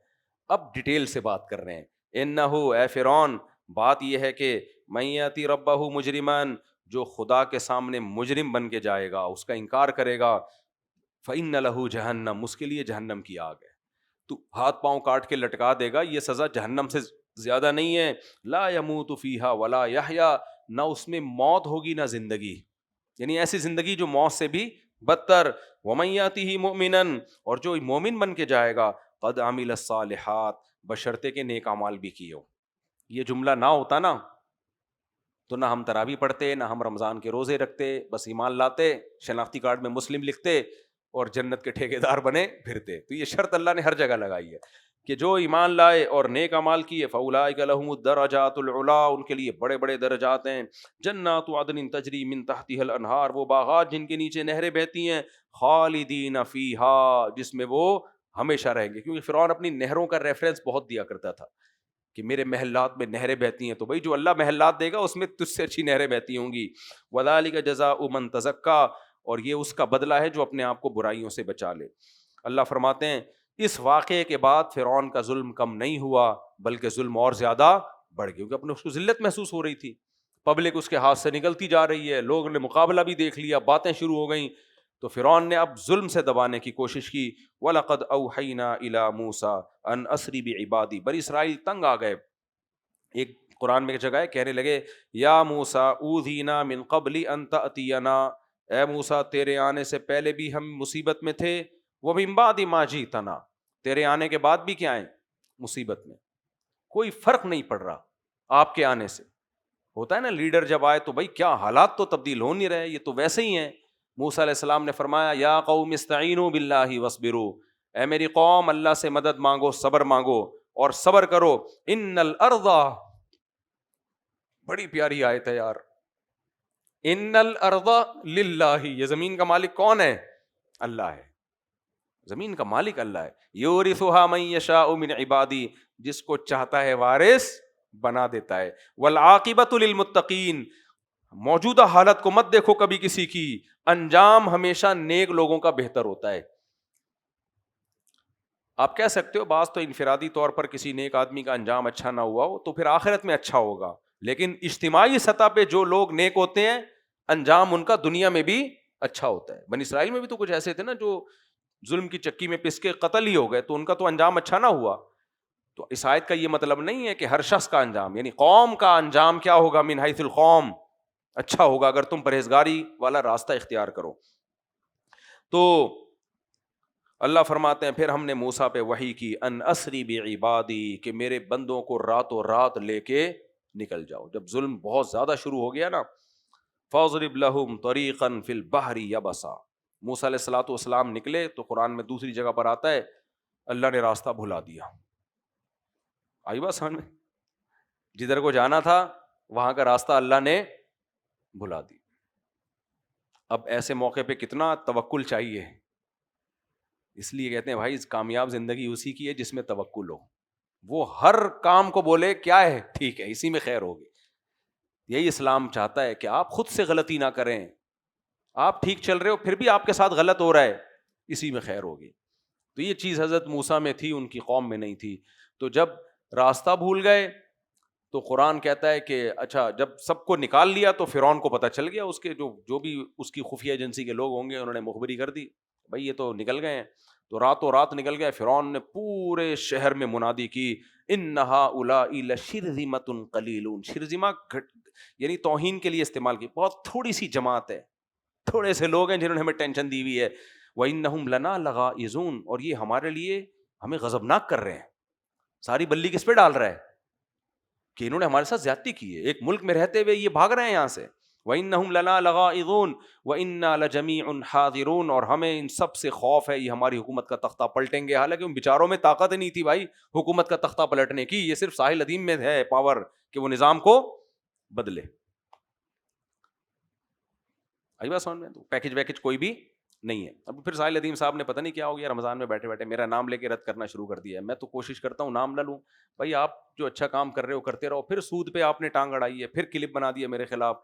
اب ڈیٹیل سے بات کر رہے ہیں. انہو اے فرعون, بات یہ ہے کہ من یاتی ربہ مجرمان, جو خدا کے سامنے مجرم بن کے جائے گا, اس کا انکار کرے گا, فإن لہ جہنم, اس کے لیے جہنم کی آگ ہے. تو ہاتھ پاؤں کاٹ کے لٹکا دے گا, یہ سزا جہنم سے زیادہ نہیں ہے. لا یموت فیہا ولا یحیا, نہ اس میں موت ہوگی نہ زندگی, یعنی ایسی زندگی جو موت سے بھی بدتر. ومن یاتہ مؤمنا, اور جو مومن بن کے جائے گا, قد عمل الصالحات, بشرطے کے نیک اعمال بھی کیے ہو. یہ جملہ نہ ہوتا نا تو نہ ہم تراویح پڑھتے, نہ ہم رمضان کے روزے رکھتے, بس ایمان لاتے, شناختی کارڈ میں مسلم لکھتے اور جنت کے ٹھیکیدار بنے پھرتے. تو یہ شرط اللہ نے ہر جگہ لگائی ہے کہ جو ایمان لائے اور نیک اعمال کیے فاولئک لہم الدرجات العلی، ان کے لیے بڑے بڑے درجات ہیں. جنات عدن تجری من تحتها الانہار، وہ باغات جن کے نیچے نہریں بہتی ہیں، خالدین فیہا، جس میں وہ ہمیشہ رہیں گے. کیونکہ فرعون اپنی نہروں کا ریفرنس بہت دیا کرتا تھا کہ میرے محلات میں نہریں بہتی ہیں، تو بھائی جو اللہ محلات دے گا اس میں تجھ سے اچھی نہریں بہتی ہوں گی. وذالک جزاء من تزکا، اور یہ اس کا بدلہ ہے جو اپنے آپ کو برائیوں سے بچا لے. اللہ فرماتے ہیں اس واقعے کے بعد فرعون کا ظلم کم نہیں ہوا بلکہ ظلم اور زیادہ بڑھ گیا، کیونکہ اپنے اس کو ذلت محسوس ہو رہی تھی، پبلک اس کے ہاتھ سے نکلتی جا رہی ہے، لوگوں نے مقابلہ بھی دیکھ لیا، باتیں شروع ہو گئیں، تو فرعون نے اب ظلم سے دبانے کی کوشش کی. وَلَقَدْ أَوْحَيْنَا إِلَىٰ مُوسَىٰ أَنْ أَسْرِ بِعِبَادِي، بنی اسرائیل تنگ آ گئے. ایک قرآن میں ایک جگہ ہے، کہنے لگے یا موسیٰ اوذینا من قبل ان تأتینا، اے موسیٰ تیرے آنے سے پہلے بھی ہم مصیبت میں تھے، ومن بعد ما جئتنا، تیرے آنے کے بعد بھی کیا ہیں مصیبت میں. کوئی فرق نہیں پڑ رہا آپ کے آنے سے. ہوتا ہے نا لیڈر جب آئے تو بھائی کیا حالات تو تبدیل ہو نہیں رہے، یہ تو ویسے ہی ہیں. موسیٰ علیہ السلام نے فرمایا یا قوم استعینوا باللہ واصبروا، اے میری قوم اللہ سے مدد مانگو، صبر مانگو اور صبر کرو. ان الارض، بڑی پیاری آیت ہے یار، ان الارض للہ، یہ زمین کا مالک کون ہے؟ اللہ ہے. زمین کا مالک اللہ ہے. یورثھا من یشاء من عبادی، جس کو چاہتا ہے وارث بنا دیتا ہے. والعاقبۃ للمتقین، موجودہ حالت کو مت دیکھو کبھی کسی کی، انجام ہمیشہ نیک لوگوں کا بہتر ہوتا ہے. آپ کہہ سکتے ہو بعض تو انفرادی طور پر کسی نیک آدمی کا انجام اچھا نہ ہوا ہو تو پھر آخرت میں اچھا ہوگا، لیکن اجتماعی سطح پہ جو لوگ نیک ہوتے ہیں انجام ان کا دنیا میں بھی اچھا ہوتا ہے. بنی اسرائیل میں بھی تو کچھ ایسے تھے نا جو ظلم کی چکی میں پس کے قتل ہی ہو گئے، تو ان کا تو انجام اچھا نہ ہوا. تو اس آیت کا یہ مطلب نہیں ہے کہ ہر شخص کا انجام، یعنی قوم کا انجام کیا ہوگا، من حیث القوم اچھا ہوگا اگر تم پرہیزگاری والا راستہ اختیار کرو. تو اللہ فرماتے ہیں پھر ہم نے موسیٰ پہ وحی کی ان اسری بعبادی، کہ میرے بندوں کو راتوں رات لے کے نکل جاؤ. جب ظلم بہت زیادہ شروع ہو گیا نا، فاضرب لہم طریقا فی البحر یبسا، موسیٰ علیہ الصلوۃ والسلام نکلے تو قرآن میں دوسری جگہ پر آتا ہے اللہ نے راستہ بھلا دیا. آئی بات سمجھ میں؟ جدھر کو جانا تھا وہاں کا راستہ اللہ نے بھلا دی. اب ایسے موقع پہ کتنا توکل چاہیے، اس لیے کہتے ہیں بھائی کامیاب زندگی اسی کی ہے جس میں توکل ہو. وہ ہر کام کو بولے کیا ہے ٹھیک ہے، اسی میں خیر ہوگی. یہی اسلام چاہتا ہے کہ آپ خود سے غلطی نہ کریں، آپ ٹھیک چل رہے ہو پھر بھی آپ کے ساتھ غلط ہو رہا ہے، اسی میں خیر ہوگی. تو یہ چیز حضرت موسیٰ میں تھی، ان کی قوم میں نہیں تھی. تو جب راستہ بھول گئے تو قرآن کہتا ہے کہ اچھا جب سب کو نکال لیا تو فرعون کو پتہ چل گیا، اس کے جو بھی اس کی خفیہ ایجنسی کے لوگ ہوں گے انہوں نے مخبری کر دی بھائی یہ تو نکل گئے ہیں. تو راتوں رات نکل گئے. فرعون نے پورے شہر میں منادی کی ان ہؤلاء لشرذمۃ قلیلون، شرذمہ یعنی توہین کے لیے استعمال کی، بہت تھوڑی سی جماعت ہے، تھوڑے سے لوگ ہیں جنہوں نے ہمیں ٹینشن دی ہوئی ہے. وَإِنَّهُمْ لَنَا لَغَائِظُونَ، اور یہ ہمارے لیے ہمیں غضبناک کر رہے ہیں. ساری بلی کس پہ ڈال رہا ہے کہ انہوں نے ہمارے ساتھ زیادتی کی ہے، ایک ملک میں رہتے ہوئے یہ بھاگ رہے ہیں یہاں سے. وَإِنَّهُمْ لَنَا لَغَائِظُونَ وَإِنَّا لَجَمِيعٌ حَاذِرُونَ، اور ہمیں ان سب سے خوف ہے یہ ہماری حکومت کا تختہ پلٹیں گے. حالانکہ ان بیچاروں میں طاقت نہیں تھی بھائی حکومت کا تختہ پلٹنے کی، یہ صرف ساحل ادیم میں ہے پاور کہ وہ نظام کو بدلے. آئی بات سمجھ میں؟ تو پیکج ویکج کوئی بھی نہیں ہے. اب پھر ساحل ادیم صاحب نے پتہ نہیں کیا ہو گیا، رمضان میں بیٹھے بیٹھے میرا نام لے کے رد کرنا شروع کر دیا ہے. میں تو کوشش کرتا ہوں نام نہ لوں. بھائی آپ جو اچھا کام کر رہے ہو کرتے رہو. پھر سود پہ آپ نے ٹانگ اڑائی ہے، پھر کلپ بنا دی ہے میرے خلاف،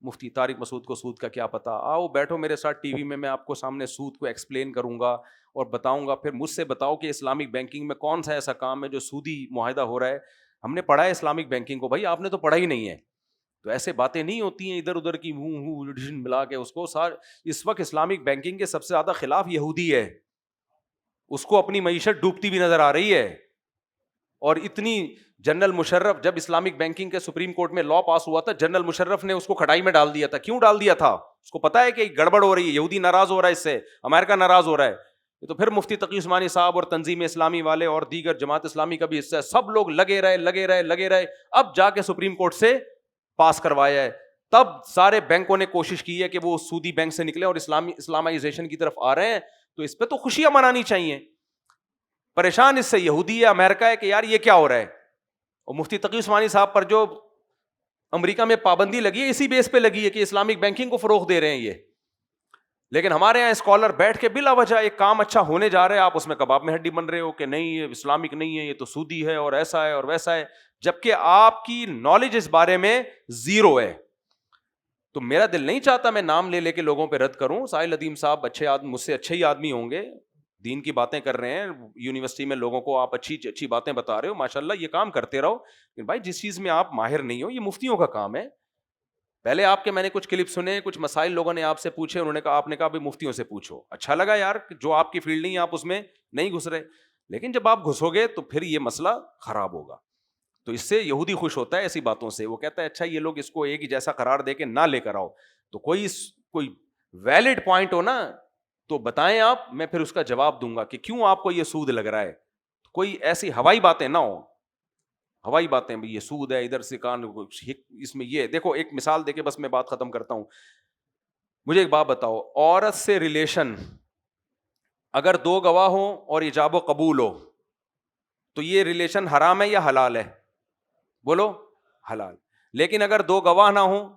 مفتی طارق مسعود کو سود کا کیا پتا. آؤ بیٹھو میرے ساتھ ٹی وی میں آپ کو سامنے سود کو ایکسپلین کروں گا اور بتاؤں گا. پھر مجھ سے بتاؤ کہ اسلامک بینکنگ میں کون سا ایسا کام ہے جو سودی معاہدہ ہو رہا ہے. ہم نے پڑھا ہے اسلامک بینکنگ کو، بھائی آپ نے تو پڑھا ہی نہیں ہے. تو ایسے باتیں نہیں ہوتی ہیں ادھر ادھر کی ملا کے اس کو. اس وقت اسلامک بینکنگ کے سب سے زیادہ خلاف یہودی ہے، اس کو اپنی معیشت ڈوبتی بھی نظر آ رہی ہے. اور اتنی جنرل مشرف جب اسلامک بینکنگ کے سپریم کورٹ میں لا پاس ہوا تھا، جنرل مشرف نے اس کو کھٹائی میں ڈال دیا تھا. کیوں ڈال دیا تھا؟ اس کو پتا ہے کہ گڑبڑ ہو رہی ہے، یہودی ناراض ہو رہا ہے، اس سے امریکہ ناراض ہو رہا ہے. تو پھر مفتی تقی عثمانی صاحب اور تنظیم اسلامی والے اور دیگر جماعت اسلامی کا بھی حصہ ہے، سب لوگ لگے رہے. اب جا کے سپریم کورٹ سے پاس کروایا ہے. تب سارے بینکوں نے کوشش کی ہے کہ وہ سودی بینک سے نکلے اور اسلامائزیشن کی طرف آ رہے ہیں. تو اس پہ تو خوشیاں منانی چاہیے. پریشان اس سے یہودی ہے، امریکہ ہے کہ یار یہ کیا ہو رہا ہے. اور مفتی تقی عثمانی صاحب پر جو امریکہ میں پابندی لگی ہے اسی بیس پہ لگی ہے کہ اسلامک بینکنگ کو فروغ دے رہے ہیں یہ. لیکن ہمارے یہاں اسکالر بیٹھ کے بلا وجہ ایک کام اچھا ہونے جا رہا ہے، آپ اس میں کباب میں ہڈی بن رہے ہو کہ نہیں یہ اسلامک نہیں ہے، یہ تو سودی ہے اور ایسا ہے اور ویسا ہے، جبکہ آپ کی نالج اس بارے میں زیرو ہے. تو میرا دل نہیں چاہتا میں نام لے لے کے لوگوں پہ رد کروں. ساحل ندیم صاحب اچھے آدمی، مجھ سے اچھے ہی آدمی ہوں گے، دین کی باتیں کر رہے ہیں، یونیورسٹی میں لوگوں کو آپ اچھی اچھی باتیں بتا رہے ہو، ماشاءاللہ یہ کام کرتے رہو. لیکن بھائی جس چیز میں آپ ماہر نہیں ہو، یہ مفتیوں کا کام ہے. پہلے آپ کے میں نے کچھ کلپ سنے، کچھ مسائل لوگوں نے آپ سے پوچھے، انہوں نے کہا، آپ نے کہا بھی مفتیوں سے پوچھو. اچھا لگا یار جو آپ کی فیلڈ نہیں آپ اس میں نہیں گھس رہے. لیکن جب آپ گھسو گے تو پھر یہ مسئلہ خراب ہوگا. تو اس سے یہودی خوش ہوتا ہے ایسی باتوں سے. وہ کہتا ہے اچھا یہ لوگ اس کو ایک ہی جیسا قرار دے کے نہ لے کر آؤ. تو کوئی ویلڈ پوائنٹ ہو نا تو بتائیں آپ، میں پھر اس کا جواب دوں گا کہ کیوں آپ کو یہ سود لگ رہا ہے. کوئی ایسی ہوائی باتیں نہ ہو، ہوائی باتیں بھی یہ سود ہے ادھر سے کان اس میں. یہ دیکھو ایک مثال دے کے بس میں بات ختم کرتا ہوں. مجھے ایک بات بتاؤ، عورت سے ریلیشن اگر دو گواہ ہوں اور ایجاب و قبول ہو تو یہ ریلیشن حرام ہے یا حلال ہے؟ بولو حلال. لیکن اگر دو گواہ نہ ہوں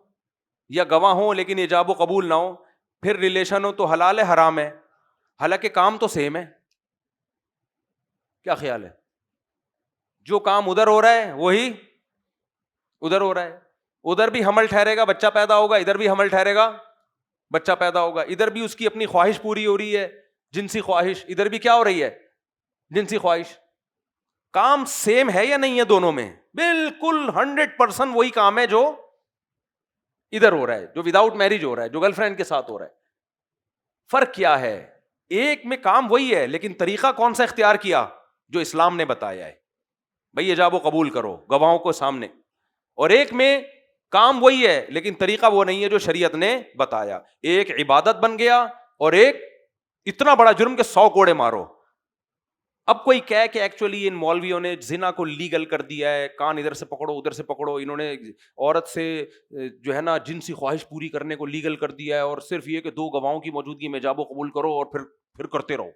یا گواہ ہوں لیکن ایجاب و قبول نہ ہو پھر ریلیشن ہو تو حلال ہے حرام ہے؟ حالانکہ کام تو سیم ہے. کیا خیال ہے؟ جو کام ادھر ہو رہا ہے وہی ادھر ہو رہا ہے. ادھر بھی حمل ٹھہرے گا بچہ پیدا ہوگا، ادھر بھی حمل ٹھہرے گا بچہ پیدا ہوگا. ادھر بھی اس کی اپنی خواہش پوری ہو رہی ہے، جنسی خواہش، ادھر بھی کیا ہو رہی ہے؟ جنسی خواہش. کام سیم ہے یا نہیں ہے دونوں میں؟ بالکل 100% وہی کام ہے جو ادھر ہو رہا ہے، جو وداؤٹ میرج ہو رہا ہے، جو گرل فرینڈ کے ساتھ ہو رہا ہے. فرق کیا ہے؟ ایک میں کام وہی ہے لیکن طریقہ کون سا اختیار کیا؟ جو اسلام نے بتایا ہے، بھائی ایجاب و قبول کرو گواہوں کو سامنے. اور ایک میں کام وہی ہے لیکن طریقہ وہ نہیں ہے جو شریعت نے بتایا. ایک عبادت بن گیا اور ایک اتنا بڑا جرم کہ 100 کوڑے مارو. اب کوئی کہے کہ ایکچولی ان مولویوں نے زنا کو لیگل کر دیا ہے، کان ادھر سے پکڑو ادھر سے پکڑو، انہوں نے عورت سے جو ہے نا جنسی خواہش پوری کرنے کو لیگل کر دیا ہے، اور صرف یہ کہ دو گواہوں کی موجودگی میں ایجاب و قبول کرو اور پھر کرتے رہو.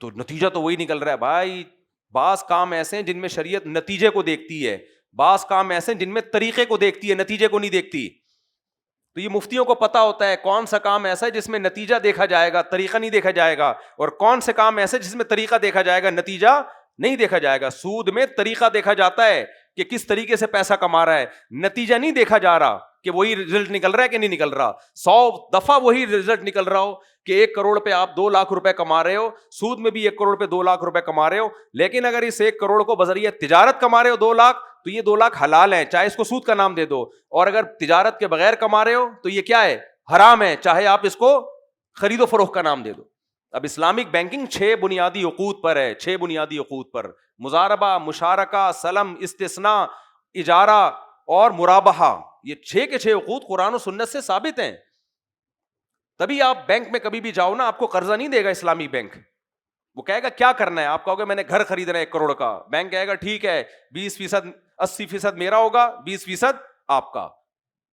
تو نتیجہ تو وہی نکل رہا ہے بھائی. بعض کام ایسے ہیں جن میں شریعت نتیجے کو دیکھتی ہے، بعض کام ایسے ہیں جن میں طریقے کو دیکھتی ہے، نتیجے کو نہیں دیکھتی. تو یہ مفتیوں کو پتا ہوتا ہے کون سا کام ایسا ہے جس میں نتیجہ دیکھا جائے گا، طریقہ نہیں دیکھا جائے گا، اور کون سے کام ایسے جس میں طریقہ دیکھا جائے گا، نتیجہ نہیں دیکھا جائے گا. سود میں طریقہ دیکھا جاتا ہے کہ کس طریقے سے پیسہ کما رہا ہے، نتیجہ نہیں دیکھا جا رہا کہ وہی رزلٹ نکل رہا ہے کہ نہیں نکل رہا. 100 دفعہ وہی رزلٹ نکل رہا ہو کہ 1 کروڑ پہ آپ 2 لاکھ روپے کما رہے ہو، سود میں بھی 1 کروڑ پہ 2 لاکھ روپے کما رہے ہو. لیکن اگر اس 1 کروڑ کو بذریعہ تجارت کما رہے ہو 2 لاکھ تو یہ 2 لاکھ حلال ہیں، چاہے اس کو سود کا نام دے دو. اور اگر تجارت کے بغیر کما رہے ہو تو یہ کیا ہے؟ حرام ہے، چاہے آپ اس کو خرید و فروخت کا نام دے دو. اب اسلامک بینکنگ 6 بنیادی عقود پر ہے، 6 بنیادی عقود پر: مضاربہ، مشارکہ، سلم، استثناء، اجارہ اور مرابحہ. یہ 6 کے 6 عقود قرآن و سنت سے ثابت ہیں. تبھی آپ بینک میں کبھی بھی جاؤ نا، آپ کو قرضہ نہیں دے گا اسلامی بینک. وہ کہے گا کیا کرنا ہے، آپ کہو گے میں نے گھر خریدنا ہے 1 کروڑ کا، بینک کہے گا ٹھیک ہے 20%، 80% میرا ہوگا، 20% آپ کا.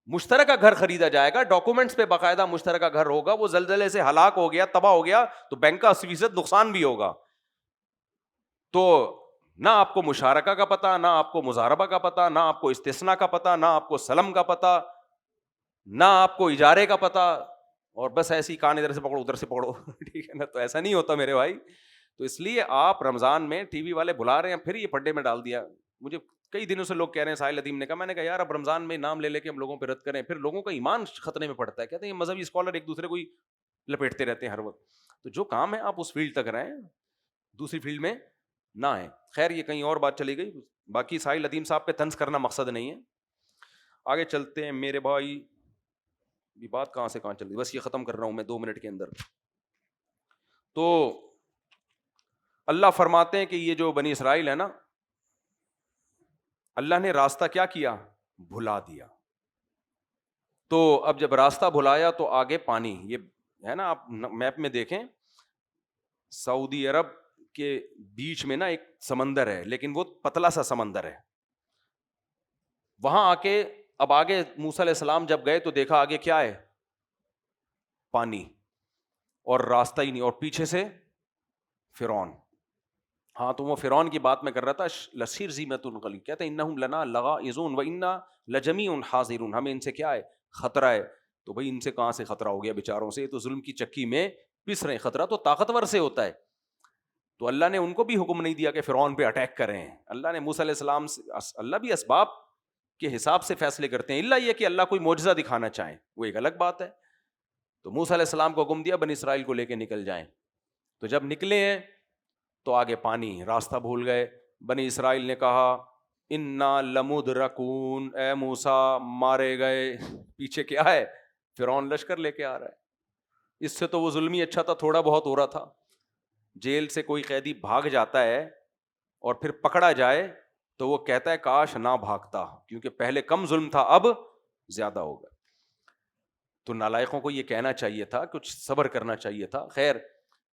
مشترکہ گھر خریدا جائے گا، ڈاکومنٹس پہ باقاعدہ مشترکہ گھر ہوگا. وہ زلزلے سے ہلاک ہو گیا، تباہ ہو گیا تو بینک کا 80% نقصان بھی ہوگا. تو نہ آپ کو مشارکہ کا پتہ، نہ آپ کو مضاربہ کا پتہ، نہ آپ کو استثناء کا پتہ، نہ آپ کو سلم کا پتہ، نہ آپ کو اجارے کا پتہ، اور بس ایسی کان ادھر سے پکڑو ادھر سے پکڑو. ٹھیک ہے نا؟ تو ایسا نہیں ہوتا میرے بھائی. تو اس لیے آپ رمضان میں ٹی وی والے بلا رہے ہیں، پھر یہ پڈے میں ڈال دیا. مجھے کئی دنوں سے لوگ کہہ رہے ہیں، ساحل ندیم نے کہا، میں نے کہا یار اب رمضان میں نام لے لے کے ہم لوگوں پہ رد کریں، پھر لوگوں کا ایمان خطرے میں پڑتا ہے. کہتے ہیں یہ مذہبی اسکالر ایک دوسرے کو ہی لپیٹتے رہتے ہیں ہر وقت. تو جو کام ہے آپ اس فیلڈ تک رہیں، دوسری فیلڈ میں نہ آئیں. خیر یہ کہیں اور بات چلی گئی. باقی ساحل ندیم صاحب پہ طنز کرنا مقصد نہیں ہے. آگے چلتے ہیں میرے بھائی. یہ بات کہاں سے کہاں چل رہی، بس یہ ختم کر رہا ہوں میں 2 منٹ کے اندر. تو اللہ فرماتے ہیں کہ یہ جو بنی اسرائیل ہے نا، اللہ نے راستہ کیا کیا؟ بھلا دیا. تو اب جب راستہ بھلایا تو آگے پانی، یہ ہے نا، آپ میپ میں دیکھیں سعودی عرب کے بیچ میں نا ایک سمندر ہے، لیکن وہ پتلا سا سمندر ہے. وہاں آ کے اب آگے موسیٰ علیہ السلام جب گئے تو دیکھا آگے کیا ہے؟ پانی، اور راستہ ہی نہیں، اور پیچھے سے فرعون. ہاں تو وہ فرعون کی بات میں کر رہا تھا، لشرذمۃ قلیل، کہتے ہیں انہم لنا لغائظون وانا لجمیع حاذرون، ہمیں ان سے کیا ہے، خطرہ ہے. تو بھائی ان سے کہاں سے خطرہ ہو گیا بیچاروں سے، یہ تو ظلم کی چکی میں پس رہے ہیں. خطرہ تو طاقتور سے ہوتا ہے. تو اللہ نے ان کو بھی حکم نہیں دیا کہ فرعون پہ اٹیک کریں. اللہ نے موسیٰ علیہ السلام سے، اللہ بھی اسباب کے حساب سے فیصلے کرتے ہیں، الا یہ کہ اللہ کوئی معجزہ دکھانا چاہیں، وہ ایک الگ بات ہے. تو موسیٰ علیہ السلام کو حکم دیا بنی اسرائیل کو لے کے نکل جائیں. تو جب نکلے ہیں تو آگے پانی، راستہ بھول گئے. بنی اسرائیل نے کہا انا لمدرکون، اے موسیٰ مارے گئے. پیچھے کیا ہے، فرعون لشکر لے کے آ رہا ہے. اس سے تو وہ ظلم ہی اچھا تھا، تھوڑا بہت ہو رہا تھا. جیل سے کوئی قیدی بھاگ جاتا ہے اور پھر پکڑا جائے تو وہ کہتا ہے کاش نہ بھاگتا، کیونکہ پہلے کم ظلم تھا اب زیادہ ہوگا. تو نالائقوں کو یہ کہنا چاہیے تھا، کچھ صبر کرنا چاہیے تھا. خیر،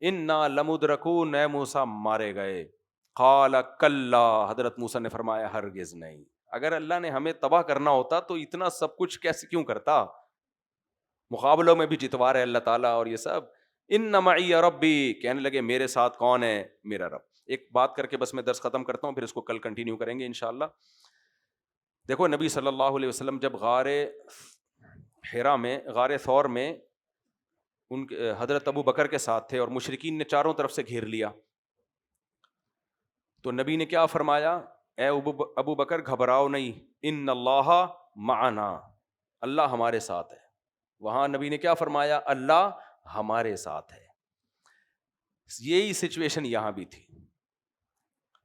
انا لمدرکون، اے موسیٰ مارے گئے. قال کلا، حضرت موسیٰ نے فرمایا ہرگز نہیں. اگر اللہ نے ہمیں تباہ کرنا ہوتا تو اتنا سب کچھ کیسے کیوں کرتا، مقابلوں میں بھی جتوا رہے اللہ تعالیٰ اور یہ سب. ان معی ربی، کہنے لگے میرے ساتھ کون ہے، میرا رب. ایک بات کر کے بس میں درس ختم کرتا ہوں، پھر اس کو کل کنٹینیو کریں گے انشاءاللہ. دیکھو نبی صلی اللہ علیہ وسلم جب غار حرا میں، غار ثور میں ان حضرت ابو بکر کے ساتھ تھے اور مشرکین نے چاروں طرف سے گھیر لیا، تو نبی نے کیا فرمایا، اے ابو بکر گھبراؤ نہیں، ان اللہ معنا، اللہ ہمارے ساتھ ہے. وہاں نبی نے کیا فرمایا، اللہ ہمارے ساتھ ہے. یہی سچویشن یہاں بھی تھی.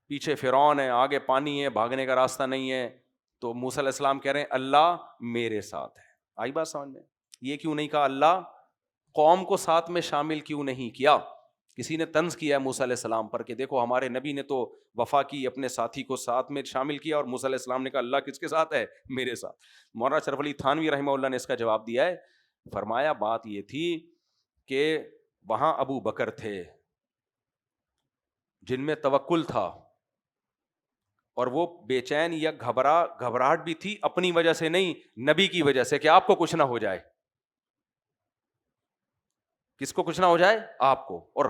پیچھے فرعون ہے، آگے پانی ہے، بھاگنے کا راستہ نہیں ہے. تو موسیٰ علیہ السلام کہہ رہے ہیں اللہ میرے ساتھ ہے. آئی بات سمجھ میں؟ یہ کیوں نہیں کہا اللہ قوم کو ساتھ میں شامل کیوں نہیں کیا؟ کسی نے طنز کیا ہے موسیٰ علیہ السلام پر کہ دیکھو ہمارے نبی نے تو وفا کی، اپنے ساتھی کو ساتھ میں شامل کیا، اور موسیٰ علیہ السلام نے کہا اللہ کس کے ساتھ ہے، میرے ساتھ. مولانا شرف علی تھانوی رحمہ اللہ نے اس کا جواب دیا ہے. فرمایا بات یہ تھی کہ وہاں ابو بکر تھے جن میں توکل تھا، اور وہ بے چین یا گھبراہٹ بھی تھی اپنی وجہ سے نہیں، نبی کی وجہ سے، کہ آپ کو کچھ نہ ہو جائے. کس کو کچھ نہ ہو جائے، آپ کو. اور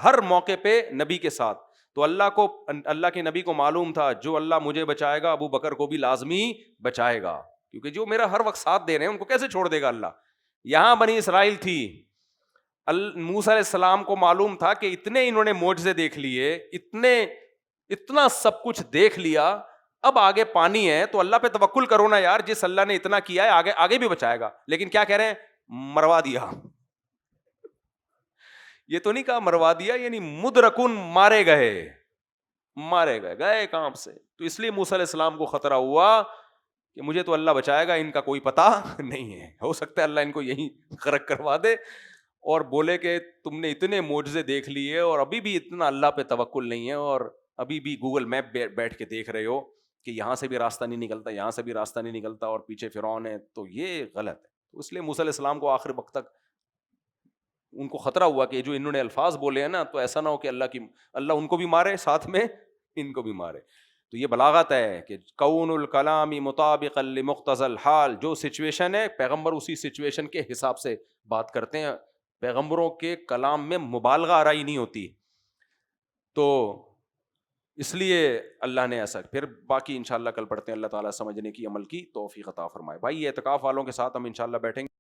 ہر موقع پہ نبی کے ساتھ. تو اللہ کے نبی کو معلوم تھا جو اللہ مجھے بچائے گا ابو بکر کو بھی لازمی بچائے گا، کیونکہ جو میرا ہر وقت ساتھ دے رہے ہیں ان کو کیسے چھوڑ دے گا اللہ. یہاں بنی اسرائیل تھی، موسیٰ علیہ السلام کو معلوم تھا کہ اتنے انہوں نے معجزے دیکھ لیے، اتنا سب کچھ دیکھ لیا، اب آگے پانی ہے تو اللہ پہ توکل کرو نا یار، جس اللہ نے اتنا کیا ہے آگے بھی بچائے گا. لیکن کیا کہہ رہے ہیں، مروا دیا. یہ تو نہیں کہا مروا دیا، یعنی مدرکن، مارے گئے کام سے. تو اس لیے موسیٰ علیہ السلام کو خطرہ ہوا کہ مجھے تو اللہ بچائے گا، ان کا کوئی پتہ نہیں ہے، ہو سکتا ہے اللہ ان کو یہی غرق کروا دے. اور بولے کہ تم نے اتنے معجزے دیکھ لیے اور ابھی بھی اتنا اللہ پہ توکل نہیں ہے، اور ابھی بھی گوگل میپ بیٹھ کے دیکھ رہے ہو کہ یہاں سے بھی راستہ نہیں نکلتا، یہاں سے بھی راستہ نہیں نکلتا، اور پیچھے فرعون ہے. تو یہ غلط ہے. تو اس لیے موسیٰ علیہ السلام کو آخر وقت تک ان کو خطرہ ہوا کہ جو انہوں نے الفاظ بولے ہیں نا، تو ایسا نہ ہو کہ اللہ ان کو بھی مارے ساتھ میں ان کو بھی مارے. تو یہ بلاغت ہے کہ کون الکلام مطابقا لمقتضى الحال، جو سچویشن ہے پیغمبر اسی سچویشن کے حساب سے بات کرتے ہیں. پیغمبروں کے کلام میں مبالغہ آرائی نہیں ہوتی. تو اس لیے اللہ نے ایسا. پھر باقی انشاءاللہ کل پڑھتے ہیں. اللہ تعالیٰ سمجھنے کی، عمل کی توفیق عطا فرمائے. بھائی یہ اعتکاف والوں کے ساتھ ہم انشاءاللہ بیٹھیں گے.